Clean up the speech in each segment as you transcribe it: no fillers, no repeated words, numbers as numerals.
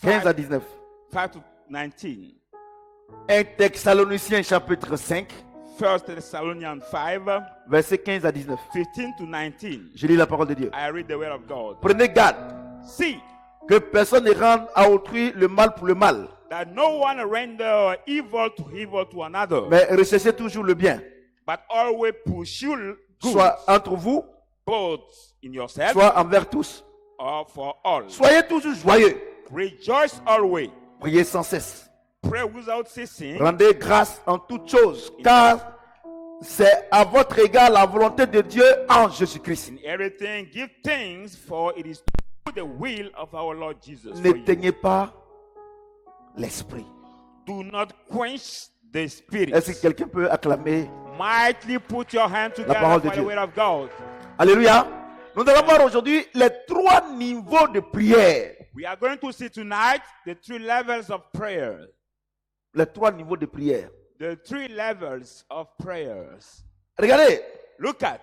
15 à 19. 5 to 19. 1 Thessaloniciens chapitre 5, 1 Thessalonians 5, versets 15 à 19. 15 to 19. Je lis la parole de Dieu. I read the word of God. Prenez garde See que personne ne rende à autrui le mal pour le mal, that no one render evil to another, mais recherchez toujours le bien, but always pursue good, soit entre vous, both in yourself soit envers tous. or for all. Soyez toujours joyeux, Rejoice always. priez sans cesse, Pray without ceasing. rendez grâce en toutes choses, car c'est à votre égard la volonté de Dieu en Jésus-Christ. In everything, give thanks, for it is the will of our Lord Jesus. For you. N'éteignez pas l'esprit. Do not quench the spirit. Est-ce que quelqu'un peut acclamer? Mightily put your hand together parole de for the Dieu. word of God. Alléluia. Nous allons voir aujourd'hui les 3 niveaux de prière. We are going to see tonight the 3 levels of prayer. Les 3 niveaux de prière. The 3 levels of prayers. Regardez, Look at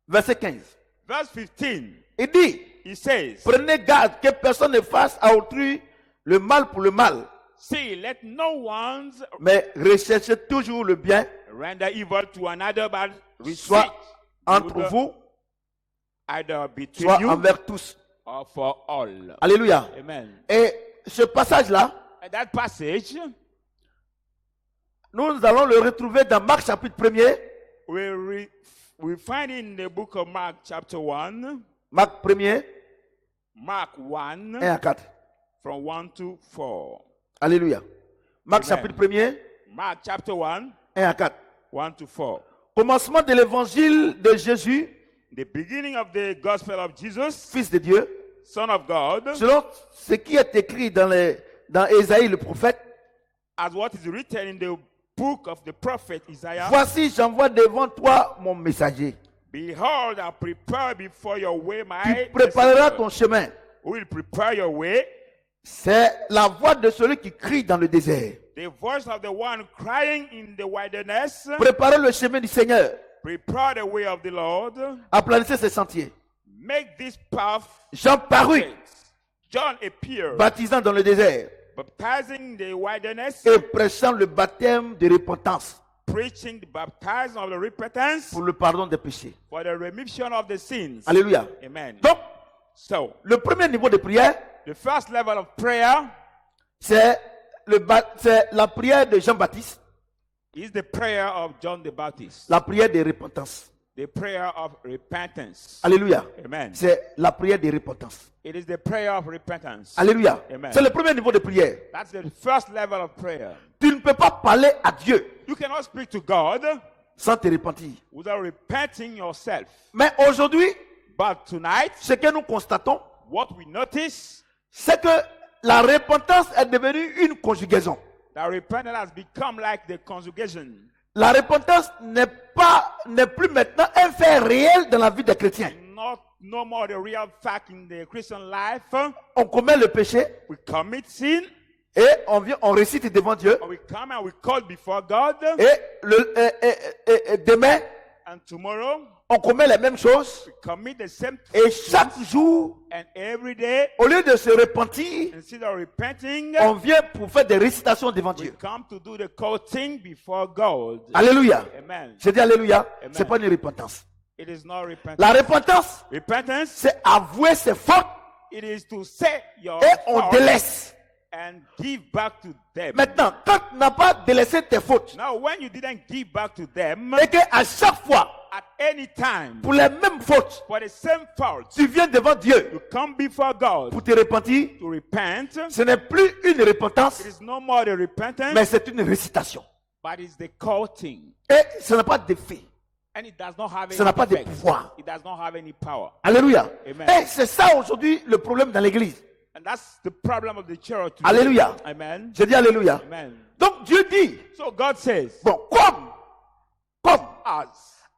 verset 15. verse 15. Il dit, He says, prenez garde que personne ne fasse à autrui le mal pour le mal, see, let no one mais recherchez toujours le bien, render evil to another, but receive soit entre good vous, either between soit you envers tous. or for all. Alléluia. Amen. Et ce passage-là, And that passage, nous allons le retrouver dans Marc chapitre 1er. we find it in the book of Mark chapter 1, Marc 1er, Mark 1, 1 à 4. from 1 to 4. Alléluia. Marc Amen. chapitre 1er, Mark chapter 1, 1 à 4. 1 to 4. Commencement de l'évangile de Jésus, The beginning of the gospel of Jesus, Fils de Dieu, Son of God, selon ce qui est écrit dans Ésaïe le prophète. as what is written in the book of the prophet Isaiah. Voici, j'envoie devant toi mon messager. Behold, I prepare before your way Tu my prépareras messenger. ton chemin. Who will prepare your way? C'est la voix de celui qui crie dans le désert. The voice of the one crying in the wilderness. Préparez le chemin du Seigneur. Prepare the way of the Lord. Aplanissez ses sentiers. Make this path Jean parut, straight. John appeared, baptisant dans le désert baptizing the wilderness, et prêchant le baptême de repentance preaching the baptism of the repentance pour le pardon des péchés. for the remission of the sins. Alléluia. Amen. Donc, So, le premier niveau de prière, the first level of prayer c'est la prière de Jean-Baptiste, is the prayer of John the Baptist, la prière de repentance. the prayer of repentance. Alléluia. Amen. C'est la prière de repentance. It is the prayer of repentance. Alléluia. Amen. C'est le premier niveau de prière. That's the first level of prayer. Tu ne peux pas parler à Dieu You cannot speak to God sans te repentir. without repenting yourself. Mais aujourd'hui, But tonight, ce que nous constatons, what we notice, c'est que la repentance est devenue une conjugaison. that repentance has become like the conjugation. La repentance n'est plus maintenant un fait réel dans la vie des chrétiens. No more the real fact in the Christian life. On commet le péché We commit sin, et on récite devant Dieu. or we come and we call before God, Et demain, and tomorrow on commet les mêmes choses. we commit the same Et sins, chaque jour, and every day, au lieu de se repentir, instead of repenting, on vient pour faire des récitations devant we Dieu. come to do the quoting before God. Alléluia. Amen. Je dis Alléluia. Amen. C'est pas une repentance. It is not repentance. La repentance, Repentance, c'est avouer ses fautes it is to say your et on fault délaisse. and give back to them. Maintenant, quand tu n'as pas délaissé tes fautes Now, when you didn't give back to them, et qu'à chaque fois, at any time, pour les mêmes fautes, for the same fault, tu viens devant Dieu you come before God pour te repentir, to repent. ce n'est plus une repentance, It is no more the repentance, mais c'est une récitation. but it's the quoting. Et ça n'a pas d'effet. And it does not have any Ça n'a pas de effect. pouvoir. It does not have any power. Alléluia. Amen. Et c'est ça aujourd'hui le problème dans l'église. And that's the problem of the church today. Alléluia. Amen. Je dis Alléluia. Amen. Donc Dieu dit, So God says, bon, comme as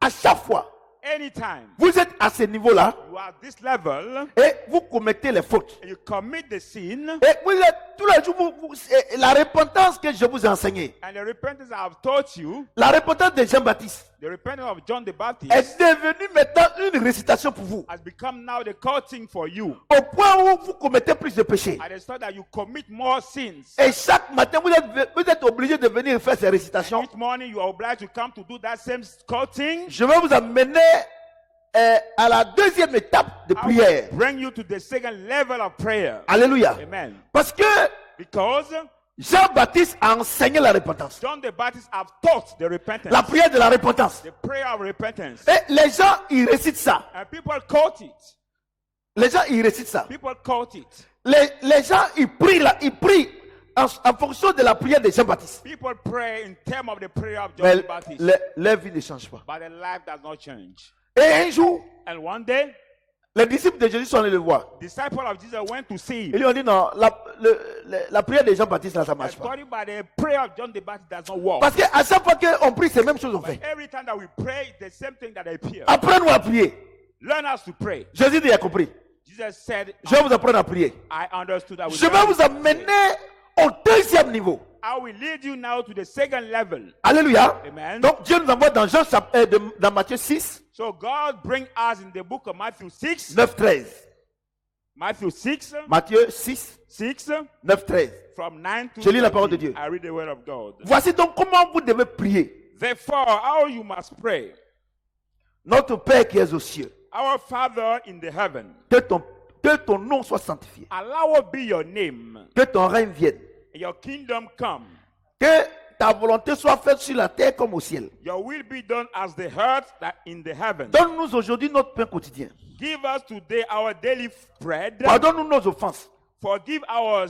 à chaque fois, anytime vous êtes à ce niveau-là you are at this level et vous commettez les fautes. and you commit the sin, Et vous êtes tous les jours, c'est la repentance que je vous ai enseignée, And the repentance I have taught you, la repentance de Jean-Baptiste, the repentance of John the Baptist, est devenue maintenant une récitation pour vous. has become now the core thing for you. Au point où vous commettez plus de péchés. At the start that you commit more sins. Et chaque matin, vous êtes obligé de venir faire ces récitations. Each morning you are obliged to come to do that same core thing. Je vais vous amener à la deuxième étape de I prière. will bring you to the second level of prayer. Alléluia. Amen. Parce que Because Jean-Baptiste a enseigné la repentance. John the Baptist have taught the repentance. La prière de la repentance. The prayer of repentance. Et les gens, ils récitent ça. And people quote it. Les gens, ils récitent ça. People quote it. Les gens, ils prient en fonction de la prière de Jean-Baptiste. People pray in terms of the prayer of John Mais the Baptist. leur vie ne change pas. But the life does not change. Et un jour, And one day, les disciples de Jésus sont allés le voir. disciples of Jesus went to see Ils him. lui ont dit non, la prière de Jean-Baptiste, là, ça ne marche pas. According by the prayer of John the Baptist does not work. Parce qu'à chaque fois qu'on prie, c'est la même chose qu'on fait. Every time that we pray, the same thing that appears. Apprenez-nous à prier. Learn us to pray. Jésus dit, il a compris. Jesus said, Je vais vous apprendre à prier. I understood that. Je vais vous amener au deuxième niveau. I will lead you now to the second level. Alléluia. Amen. Donc Dieu nous envoie dans dans Matthieu 6, So God bring us in the book of Matthew 6. 9, 13. Matthew 6. Matthieu 6, 6 9, 13. from 9 to Je lis la parole de 13. Dieu. I read the word of God. Voici donc comment vous devez prier. Therefore, how you must pray. Notre Père qui es aux cieux, Our Father in the heaven, que ton nom soit sanctifié, hallowed be your name, que ton règne vienne, and your kingdom come. que ta volonté soit faite sur la terre comme au ciel. Your will be done as the earth that in the heaven. Donne-nous aujourd'hui notre pain quotidien. Give us today our daily bread. Pardonne-nous nos offenses, Forgive our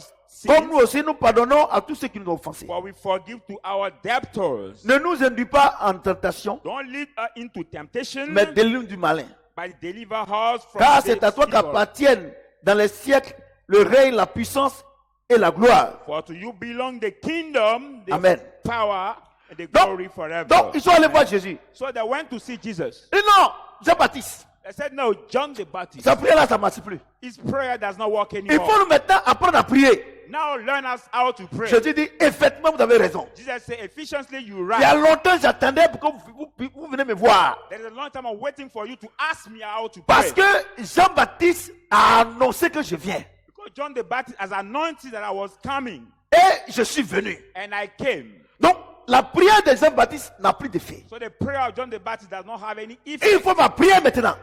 comme nous sins, aussi nous pardonnons à tous ceux qui nous ont offensés. for we forgive to our debtors. Ne nous induis pas en tentation, Don't lead us into temptation, mais délivre du malin. but deliver us from Car the c'est à toi evil. qu'appartiennent dans les siècles le règne, la puissance et la gloire. For to you belong the kingdom, the Amen. power, and the Donc, glory forever. donc ils sont allés voir Jésus. So they went to see Jesus. Et non, Jean-Baptiste, They said, no, John the Baptist. sa prière là, ça ne marche plus. His prayer does not work Il anymore. faut nous maintenant apprendre à prier. Now learn us how to pray. Jésus dit, effectivement, vous avez raison. Jesus said, efficiently you Il y a right. longtemps, j'attendais pour que vous venez me voir. There is a long time I'm waiting for you to ask me how to Parce pray. que Jean-Baptiste a annoncé que je viens. Because John the Baptist has anointed that I was coming. Et je suis venu. And I came. Donc, la prière de Jean-Baptiste n'a plus d'effet. So the prayer of John the Baptist does not have any Et il effect. faut ma prière maintenant.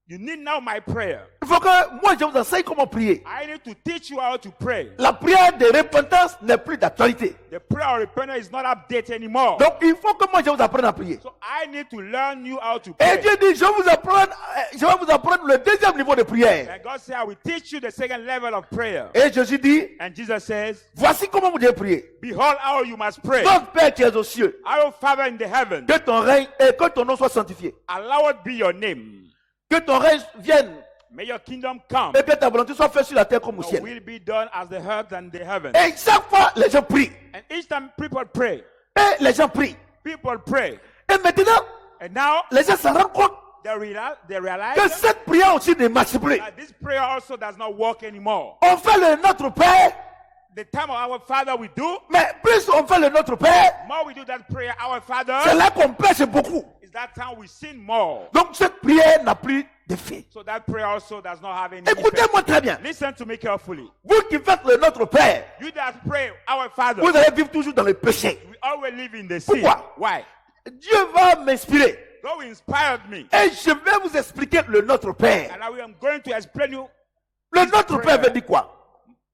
You need now my prayer. Il faut que moi, je vous enseigne comment prier. I need to teach you how to pray. La prière de repentance n'est plus d'actualité. The prayer of repentance is not updated anymore. Donc, il faut que moi, je vous apprenne à prier. So I need to learn you how to Et pray. Dieu dit, je vais vous apprendre le deuxième niveau de prière. And God said, I will teach you the second level of prayer. Et Jésus dit, And Jesus says, voici comment vous devez prier. behold how you must pray. Notre Père qui es aux cieux, Our Father in the heaven, que ton règne et que ton nom soit sanctifié. hallowed be your name. Que ton règne vienne May your kingdom come. et que ta volonté soit faite sur la terre comme au Your ciel. will be done as the earth and the heaven. Et chaque fois, les gens prient. And each time people pray, Et les gens prient. people pray. Et maintenant, And now les gens se rendent compte they realize que cette prière aussi ne marche plus. that this prayer also does not work anymore. On fait le Notre Père, The time of our Father we do, mais plus on fait le Notre Père, more we do that prayer, our c'est Father, là qu'on pêche beaucoup. is that time we sin more. Donc cette prière n'a plus d'effet. So that prayer also does not have any effect. Écoutez-moi très bien. Listen to me carefully. Vous qui faites le Notre Père, You that pray, our Father, vous allez vivre toujours dans le péché. we always live in the sin. Pourquoi? Why? Dieu va m'inspirer. God inspired me. Et je vais vous expliquer le Notre Père. And I am going to explain you Le Notre Père veut dire quoi?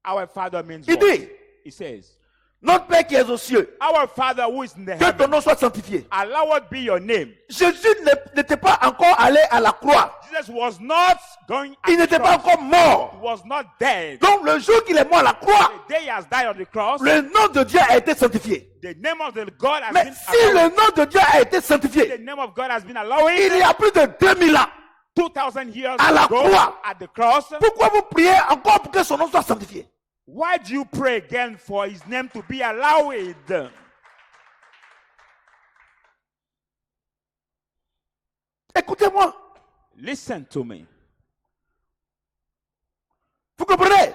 our Father means Il what? dit, He says, notre Père qui est aux cieux, our Father who is in the que ton heaven, nom soit sanctifié. hallowed be your name. Jésus n'était pas encore allé à la croix. Jesus was not going at Il the n'était pas cross. encore mort. He was not dead. Donc le jour qu'il est mort à la croix, The day he has died on the cross, le nom de Dieu a été sanctifié. the name of the God has Mais been si le allowed. nom de Dieu a été The sanctifié, name of God has been il allowed y a plus de 2000 ans, 2,000 years à la ago croix. at the cross. pourquoi vous priez encore pour que son nom soit sanctifié? Why do you pray again for his name to be allowed? Écoutez-moi, Listen to me. vous comprenez?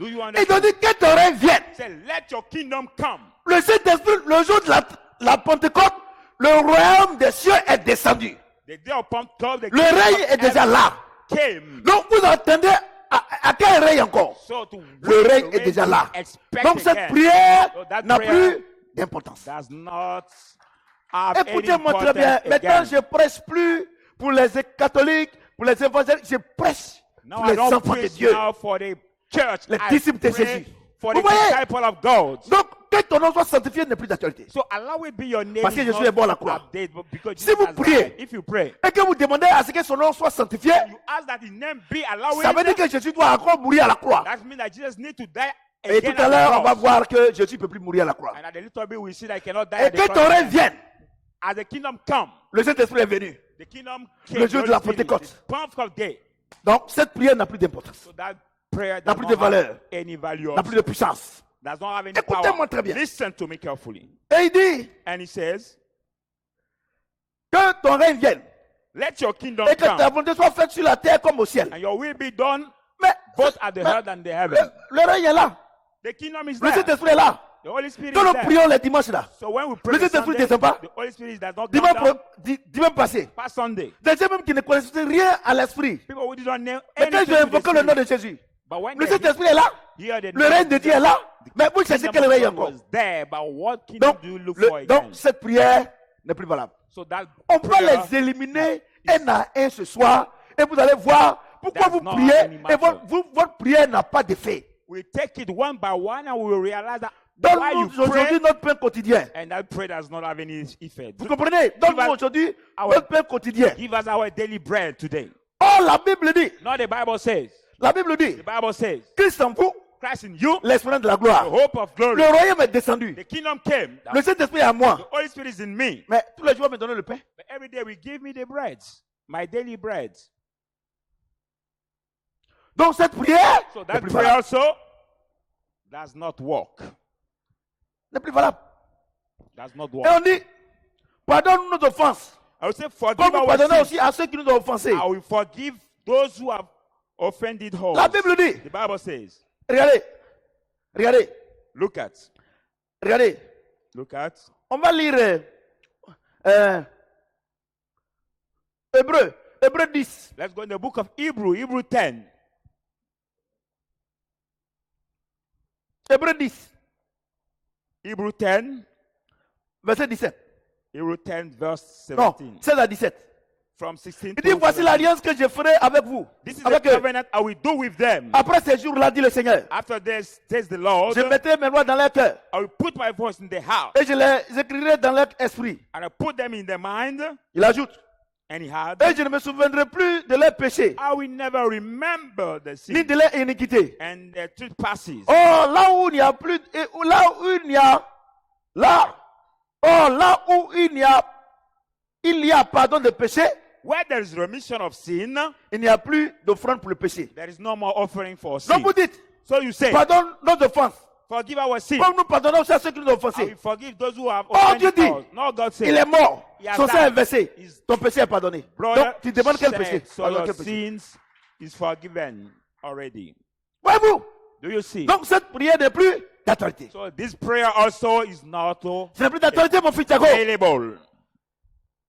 Do you Il understand? dit que ton règne vienne. Say, let your kingdom come. Le Saint-Esprit, le jour de la Pentecôte, le royaume des cieux est descendu. The day of Pentecost, the Le règne est déjà là. came. Donc vous attendez à quel règne encore? So to Le wait, règne to est déjà là. expect Donc cette again. prière So that n'a prayer plus d'importance. does not have any Écoutez-moi très bien. importance Maintenant, again. je prêche plus pour les catholiques, pour les évangéliques. Je prêche Now pour I les don't enfants de preach Dieu. now for the church. Les I disciples de pray Jésus. for Vous the voyez? disciple of God. Donc, que ton nom soit sanctifié n'est plus d'actualité. So allow it be your name. Parce que is Jésus not est bon à la croix. updated, but because Si Jesus vous has priez, died. If you pray, Et que vous demandez à ce que son nom soit sanctifié, you ask that his name be allowed. ça veut dire que Jésus doit encore mourir à la croix. That means that Jesus need to die Et again tout à at l'heure, the on va cross. voir que Jésus ne peut plus mourir à la croix. And at the little bit we see that he cannot die Et at the que cross ton règne again. vienne. As the kingdom come, Le Saint-Esprit est venu. the kingdom Le came. jour de la Holy Spirit, Pentecôte. the Pentecost day. Donc, cette prière n'a plus d'importance. So that prayer N'a does plus not de valeur. have any value. N'a plus de puissance. Does not have any Écoutez-moi power. très bien. Listen to me carefully. Et il dit And he says, que ton règne vienne. let your kingdom Et que ta come volonté soit faite sur la terre comme au ciel. and your will be done Mais, both at the mais earth and the heaven. le règne est là. The kingdom is Le there. Saint-Esprit est là. The Holy Spirit Quand is nous there. prions les dimanches là, So when we pray Le the Saint-Esprit Sunday, descend pas. the Holy Spirit does not come dimanche, down. dimanche passé, Past Sunday. des gens même qui ne connaissent rien à l'esprit. People who didn't know Mais quand anything j'ai to the invoqué le nom Spirit. de Jésus, But when le they Saint-Esprit est là. hear the Le règne de Dieu est là. Mais vous the cherchez kingdom quel of règne God encore. was there, but what kingdom Donc, do you look for again? donc cette prière n'est plus valable. So that On peut prayer les éliminer un à un ce soir et vous allez voir pourquoi That's vous not priez any et matter. votre prière n'a pas d'effet. we take it one by one and we will realize that why you Donne-nous pray aujourd'hui notre pain quotidien. and that prayer does not have any effect. Vous comprenez? Donne-nous us aujourd'hui our- notre pain quotidien. Give us our daily bread today. Oh, la Bible dit, Now the Bible says, la Bible dit, the Bible says, Christ en vous, Christ in you, l'espérance de la the gloire. hope of glory. Le royaume est descendu. The kingdom came. Le Saint-Esprit est à moi. The Holy Spirit is in me. Mais tous les jours, me donner le pain. But every day we give me the bread, my daily bread. Donc cette prière So n'est that plus prayer valable. also does not work. N'est plus valable. Does not Et work. on dit, pardonne-nous nos offenses. I will say, Comme forgive vous our pardonnez sins. aussi à ceux qui nous ont offensés. I will forgive those who have offended us. La Bible dit, The Bible says, regardez, regardez, look at, regardez. look at. On va lire Hébreu 10. Let's go in the book of Hebrew 10. Hébreu 10, Hebrew 10, verset 17. Hebrew 10, verse Non, 17. 16 à 17. From 16 Il dit, to voici 17. l'alliance que je ferai avec vous. This is the Avec eux. covenant I will do with them. Après ces jours-là, dit le Seigneur, After this, says the Lord, je mettrai mes lois dans leur cœur I will put my voice in the house et je les écrirai dans leur esprit. and I put them in their mind. Il ajoute, And he had, et je ne me souviendrai plus de leurs péchés, I will never remember the ni sin de leur iniquité. and the trespasses. Oh, là où il n'y a plus, là où il y a, là, oh, là où il y a pardon de péché, Where there is remission of sin, il n'y a plus d'offrande pour le péché. there is no more offering for Donc sin. vous dites, So you say, pardonne nos offenses, forgive our sin. comme nous pardonnons aussi à ceux qui nous ont I offensés. will forgive those who have Oh, offended Dieu dit, us. No, God Il est said, mort, He has son sang died. est versé, His ton péché est pardonné. brother Donc tu demandes quel said, péché? so Pardonne your quel péché? sins is forgiven already. Voyez-vous? Do you see? Donc cette prière n'est plus d'actualité. So this prayer also is not Ce n'est plus d'actualité, mon fils Thiago. available.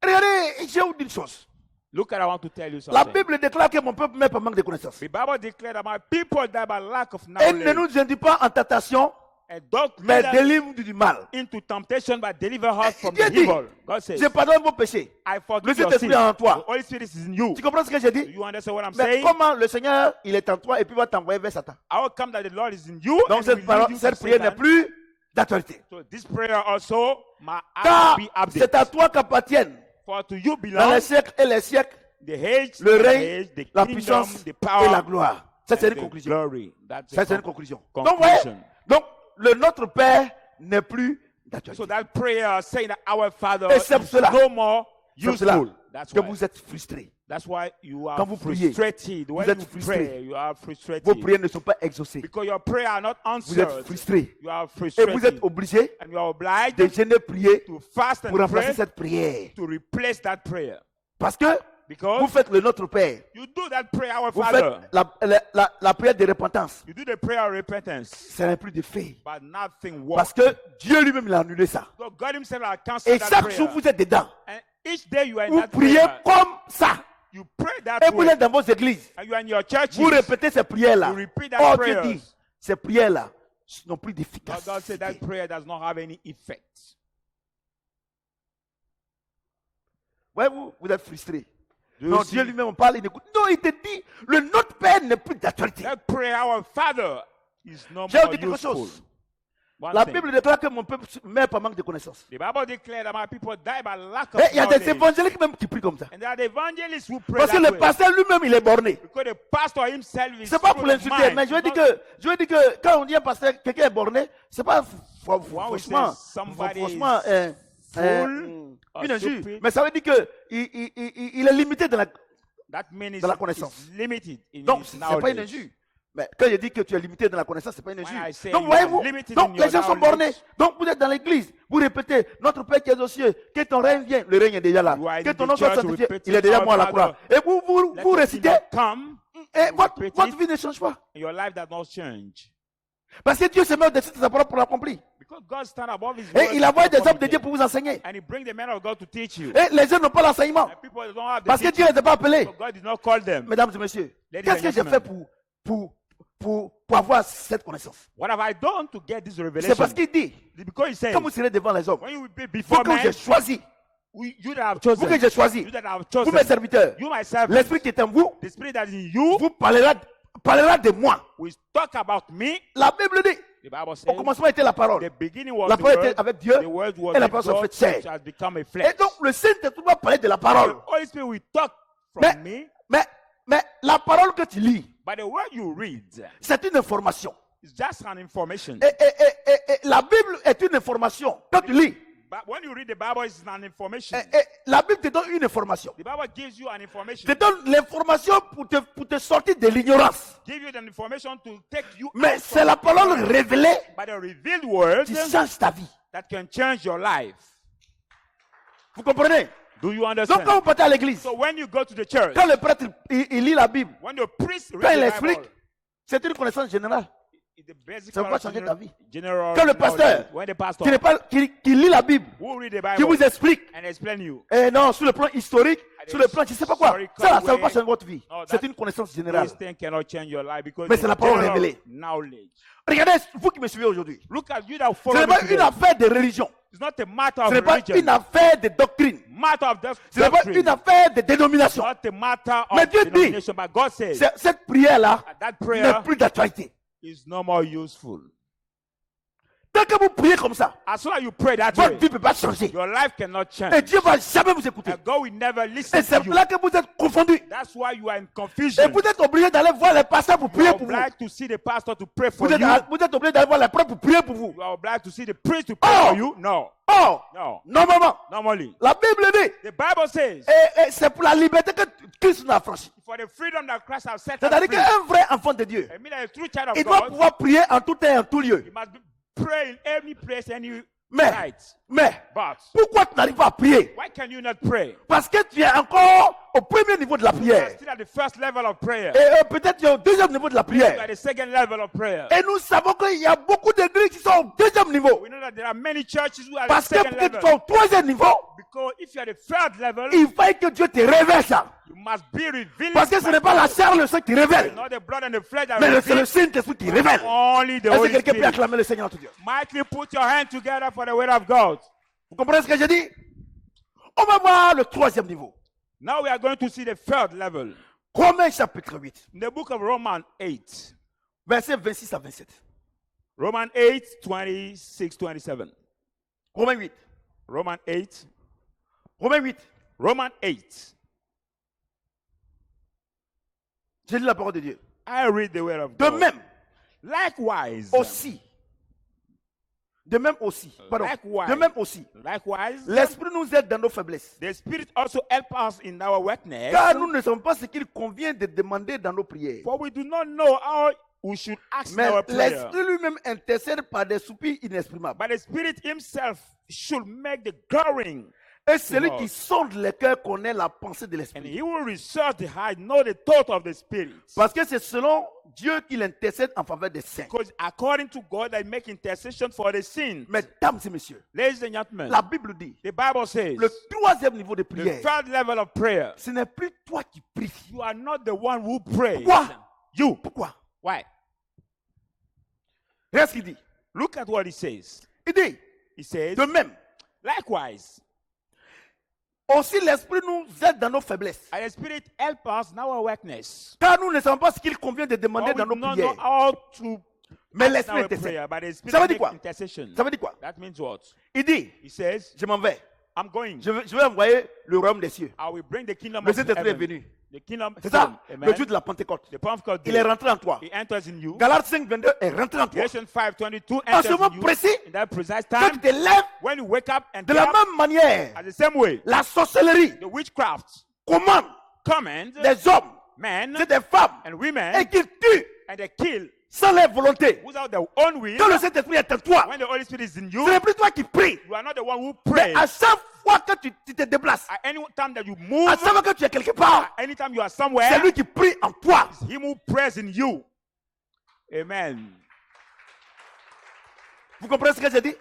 Regardez, je vous dis une chose. Look at, I want to tell you La something. Bible déclare que mon peuple meurt par manque de connaissances. The Bible declared that my people die by lack of Elle ne knowledge. nous induit pas en tentation, And don't mais lead us délivre du mal. into temptation, but deliver us from Dieu the dit, evil. God says, je pardonne vos péchés. I Le forgive your Saint-Esprit sins. est en toi. The Holy Spirit is in you. Tu comprends ce que j'ai Do dit? you understand what I'm Mais saying? comment le Seigneur, il est en toi et puis va t'envoyer vers Satan? How come that the Lord is in you? Donc and cette, will lead you to cette prière n'est Satan? plus d'actualité. So this prayer also must Car be c'est à updated. toi qu'appartiennent For to you dans les belong siècles et les siècles the age, le the règne, age, the la kingdom, puissance the et power, la gloire. Ça, c'est and une the conclusion. glory. That's Ça, c'est the une conclusion. conclusion. Donc, voyez, donc le Notre Père n'est plus d'actualité. So that prayer saying that our Father Et c'est is cela. no more C'est cela useful. That's que why. vous êtes frustrés. That's why you are Quand vous priez, frustrated. When êtes you frustré. pray, you are frustrated. Vos prières ne sont pas exaucées. Because your prayers are not Vous êtes answered. frustrés. You are Et frustrated. vous êtes obligés And you are obliged de gêner prier to fast pour and remplacer pray cette prière. to replace that prayer. Parce que Because faites le Notre Père. you do that prayer, our Vous Father. faites la prière de repentance. You do the prayer of repentance, Ça n'a plus de fait. but nothing works. Parce que Dieu lui-même il a annulé ça. So God himself has cancelled Et that chaque prayer. jour, vous êtes dedans. And each day you are in Vous that priez prayer. comme ça. You pray that Et vous way. êtes dans vos églises. And you are in your churches. Vous répétez ces prières-là. You repeat that Oh, Dieu prayers. dit, ces prières-là n'ont plus But d'efficacité. God said that prayer does not have any effect. Voyez-vous, vous êtes frustré. Do you Non, see? Dieu lui-même on parle, il écoute. Non, il te dit, le Notre Père n'est plus d'actualité. That prayer, our Father, is no Je vais vous more dire quelque useful. chose. One La thing. Bible déclare que mon peuple meurt par manque de connaissances. The Bible declares that my people die by lack of Et il y a des knowledge. évangéliques même qui prient comme ça. And there are the evangelists who pray Parce que that le way. pasteur lui-même, il est borné. Because the pastor himself is C'est pas full pour of l'insulter, mind. mais je veux dire que quand on dit un pasteur, quelqu'un est borné, c'est pas When we franchement, say somebody franchement, is full or une injure. stupid, Mais ça veut dire que il est limité dans la. that means dans la connaissance. it's limited in Donc his c'est pas une knowledge. injure. Mais quand je dis que tu es limité dans la connaissance, c'est pas une When I injure. say Donc you voyez-vous, are limited donc in your les gens sont knowledge, bornés. Donc vous êtes dans l'église, vous répétez, notre Père qui est aux cieux, que ton règne vienne, le règne est déjà là. You are in Que ton the nom soit church, sanctifié, repeat il est déjà our mort à la Father. croix. Et vous Let vous the récitez, kingdom come, et votre repeat vie ne change pas. and your life does not change. Parce que Dieu se met au-dessus de sa parole pour l'accomplir. Because God stand above his word Et il envoie to des hommes de perform Dieu it. pour vous enseigner. And he bring the men of God to teach you. Et les gens n'ont pas l'enseignement. And people don't have the Parce que Dieu teaching. ne les a pas appelés. So God did not call them. Mesdames et messieurs, Ladies qu'est-ce and que j'ai gentlemen. fait pour avoir cette connaissance? What have I done to get this C'est revelation? parce qu'il dit, Because he said, quand vous serez devant les hommes, when you will be vous before que men, j'ai choisi, you that have vous chosen, que j'ai choisi, you that have vous chosen, mes serviteurs, you myself, l'esprit qui est en vous, the spirit that is in you, vous parlera de moi. will talk about me. La Bible dit, The Bible au says, commencement était la parole. the beginning was La the parole word, était avec Dieu, the word was et la with parole s'est God, faite chair. which has become a Et flesh. donc le Saint-Esprit va parler de la The parole. Holy Spirit will talk from me, Mais la parole que tu lis, but the word you read c'est une information. is just an information. Et la Bible est une information. Quand tu lis, But when you read the Bible, it's an information. la Bible te donne une information. The Bible gives you an information. Te donne l'information pour te sortir de l'ignorance. Give you the information to take you Mais out c'est from la the parole ignorance. révélée By the revealed word qui change ta vie. that can change your life. Vous comprenez? Do you Donc understand? quand vous partez à l'église, So when you go to the church, quand le prêtre il lit la Bible, when the priest quand reads il the explique, Bible, c'est une connaissance générale. it's the basic Ça va pas changer ta vie. general Quand le pasteur knowledge. When the pastor qui lit la Bible, who read the qui Bible vous explique, and explain you, et non, sur le plan historique, sur le plan, je ne sais pas quoi, ça ne va pas changer votre vie. No, C'est that- une connaissance générale. this thing cannot change your life because Mais it's c'est la parole general révélée. knowledge. Regardez, vous qui me suivez aujourd'hui. Look at you that Ce follow n'est me pas une today. affaire de religion. It's not a matter Ce of n'est pas religion. une affaire de doctrine. Matter of Ce n'est pas doctrine. une affaire de dénomination. Not a matter Mais of Dieu dit, denomination. But God says Cette prière-là that n'est prayer plus d'actualité. is no more useful. Tant que vous priez comme ça, As soon as you pray that votre way, vie ne peut pas changer. your life cannot Et change. Dieu ne va jamais vous écouter. And God will never Et listen c'est to you. là que vous êtes confondus. That's why you are in Et confusion. vous êtes obligé d'aller voir les pasteurs pour You prier are pour vous. obliged to see the pastor to pray for Vous you. êtes obligé d'aller voir les prêtres pour prier pour vous. You are obliged to see the priest to pray Oh! for you. No, Or, no. normalement, Normally, la Bible dit, the Bible says, et c'est pour la liberté que Christ nous a franchi. for the freedom that Christ has set us C'est-à-dire free. qu'un vrai enfant de Dieu, I mean, a true child of il doit God, pouvoir prier en tout temps et en tout lieu. you must pray in any place, any Mais, night. mais, But pourquoi tu n'arrives pas à prier? why can you not pray? Parce que tu es encore au premier niveau de la You are prière. still at the first level of prayer. Et peut-être tu es au deuxième niveau de la You are prière. at the second level of prayer. Et nous savons qu'il y a beaucoup d'églises qui sont au deuxième niveau. We know that there are many churches who are at the Parce que second pour que tu level. sois au troisième niveau, Because if you are at the third level, il faut que Dieu te révèle ça. you must be revealed. Parce que ce n'est pas la chair, le sang qui révèle. Not the blood and the flesh that Mais c'est le reveal, Saint-Esprit qui révèle. only the Est-ce que Holy quelqu'un peut Spirit. acclamer le Seigneur notre Dieu? Mightily put your hand together for the word of God. Vous comprenez ce que je dis? On va voir le troisième niveau. Now we are going to see the third level. Romains chapitre 8, In the book of Romans 8. versets 26 à 27. Romans 8, 26, 27. Romains 8. Romans 8. Romains 8. Romans 8. J'ai lu la parole de Dieu. I read the word of De God. même Likewise. aussi. De même aussi. Pardon. Likewise. De même aussi. Likewise. L'Esprit nous aide dans nos faiblesses. The Spirit also help us in our weakness. Car nous ne savons pas ce qu'il convient de demander dans nos prières. For we do not know how we should ask in Mais our prayer. l'Esprit lui-même intercède par des soupirs inexprimables. But the Spirit Himself should make the growing Et celui qui sonde le cœur connaît la pensée de And l'esprit. he will research the heart, know the thought of the Spirit. Parce que c'est selon Dieu qu'il intercède en faveur des saints. Because according to God, I make intercession for the sins. Mesdames et messieurs, Ladies and gentlemen, la Bible dit, the Bible says, le troisième niveau de the prière, third level of prayer, ce n'est plus toi qui pries. you are not the one who prays. Pourquoi? You. Pourquoi? Why? Regarde ce qu'il dit. Look at what he says. Il dit, He says, de même, likewise, aussi l'Esprit nous aide dans nos faiblesses. and the Spirit help us in our weakness. Car nous ne savons pas ce qu'il convient de demander For dans we nos do not know prières. how to Mais ask l'Esprit our intercède. prayer, but the Ça Spirit veut dire makes quoi? intercession. Ça veut dire quoi? That means what? Il dit, He says, je m'en vais. I'm going. Je vais envoyer le royaume des cieux. I will bring the kingdom Le of Saint-Esprit est heaven. venu. The kingdom C'est ça, Amen. le jour de la Pentecôte. The Pentecost Il est day. rentré en toi. He enters in you. Galates 5, 22 est rentré en toi. Galatians 5:22 En enters ce moment in you. précis, In that precise quand tu time, te lèves when you wake up and de get la up, même manière, at the same way, la sorcellerie the witchcraft commande command des hommes, men c'est des femmes, and et women, qu'ils tuent and they kill sans leur volonté. without their own will. Quand le Saint-Esprit est en toi, When the Holy Spirit is in ce you, n'est plus toi qui pries. you are not the one who Mais prays. à chaque fois que tu te déplaces, At any time that you move, à chaque fois que tu es quelque part, anytime you are c'est somewhere, lui qui prie en toi. it's Him who prays in you. Amen. Vous comprenez ce que j'ai dit?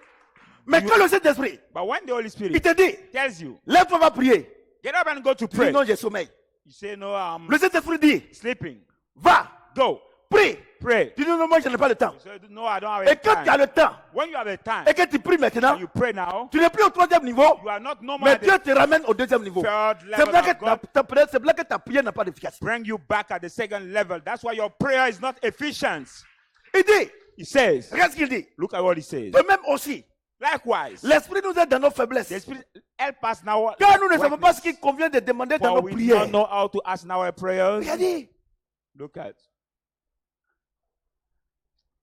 Mais quand le Saint-Esprit, But when the Holy il Spirit te dit, tells you, lève-toi, va prier. get up and go to Tu dis pray, non, j'ai sommeil. you say, no, I'm Le Saint-Esprit dit, sleeping. va, Go, prie. pray. Tu dis non, moi je n'ai pas le temps. You say, no, I don't have Et any quand tu as time. le temps, When you have a time, et que tu pries maintenant, and you pray now, tu n'es plus au troisième niveau, you are not normal mais at Dieu the te ramène au deuxième niveau. third C'est level là of God. que ta prière n'a pas d'efficacité. Bring you back at the second level. That's why your prayer is not efficient. Il dit, He says, regarde ce qu'il dit. look at what he says. De même aussi, Likewise, l'Esprit nous aide dans nos faiblesses. the Spirit help us now. Car nous ne savons pas ce qu'il convient de demander dans For nos we prières. don't know how to ask in our prayers. Regardez, Look at.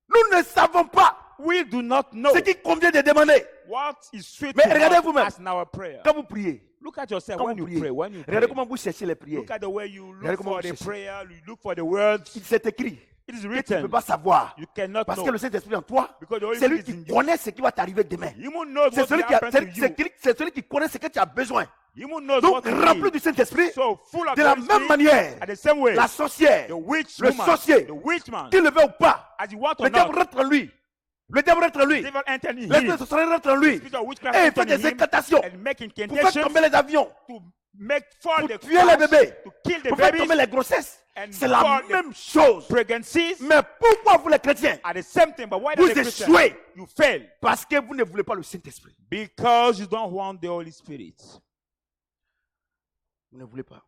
nous ne savons pas We do not know ce qu'il convient de demander. what is sweet Mais to regardez us to vous-même. ask in our prayer. Quand vous priez, Look at yourself quand when vous you pray. priez, When you regardez pray. comment vous cherchez les prières. Look at the way you Regardez look comment for vous the cherchez. prayer. You look for the words. Il s'est écrit. It is Tu ne written. peux pas savoir. You cannot Parce que know. le Saint-Esprit en toi, Because the Holy c'est lui Spirit is qui in you. connaît ce qui va t'arriver demain. He who knows C'est what celui, will qui a- happen to you. c'est celui qui connaît ce que tu as besoin. He who knows Donc, what to rempli need. du Saint-Esprit, So full of de la the Holy même Spirit, manière, at the same way, la sorcière, the witch le woman, sorcier, the witch man, qu'il le veut ou pas, as you want le or diable not, rentre en lui. Le diable rentre en lui. the devil enter in L'esprit him. de sorcellerie rentre en lui. Spirit of witchcraft Et il enter fait in des him incantations and make pour faire incantations tomber les avions, to make fall pour the tuer les crash, bébés, to kill the pour faire tomber babies, les grossesses. and C'est la fall the même chose. pregnancies Mais pourquoi vous les chrétiens, are the same thing. But why vous does the Christian échouez? you fail? Parce que vous ne voulez pas le Saint-Esprit. Because you don't want the Holy Spirit. Vous ne voulez pas.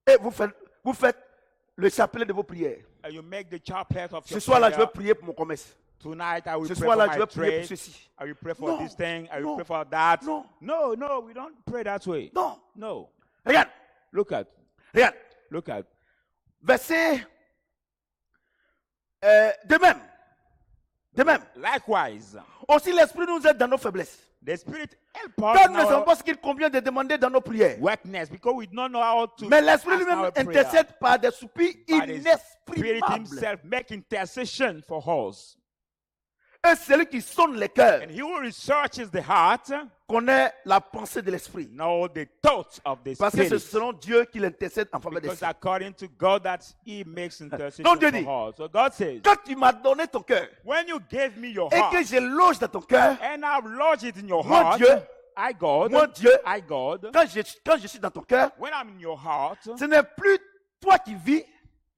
Et vous faites le chapelet de vos prières. And you make the chaplet of Ce your soir-là, je prayer. vais prier pour mon commerce. Tonight I will Ce pray soir-là, for je my vais prier pour trade. ceci. I will pray for No, this thing. I will no, pray for that. no. No, we don't pray that way. Non. No. Regarde, Look at. regarde. Look at. Verset. De même. De même. Likewise, Aussi, l'Esprit nous aide dans nos faiblesses. the Spirit help Car us nous in ne savons our pas ce qu'il convient de demander dans nos prières. weakness because we don't know how to Mais l'Esprit ask lui-même our prayer. intercède par des soupirs But the Spirit inexprimables. himself make intercession for us. Et celui qui sonne les cœurs And he who researches the heart connaît la pensée de l'Esprit. know the thoughts of the Parce que c'est Spirit. selon Dieu qu'il intercède en faveur des Because saints. according to God that he makes intercession Donc Dieu dit, for us. So God says, quand tu m'as donné ton cœur when you gave me your et heart que je loge dans ton cœur, and I've lodged it in your Moi, heart, Dieu, I God, moi, Dieu, I God, quand je suis dans ton cœur, when I'm in your heart, ce n'est plus toi qui vis,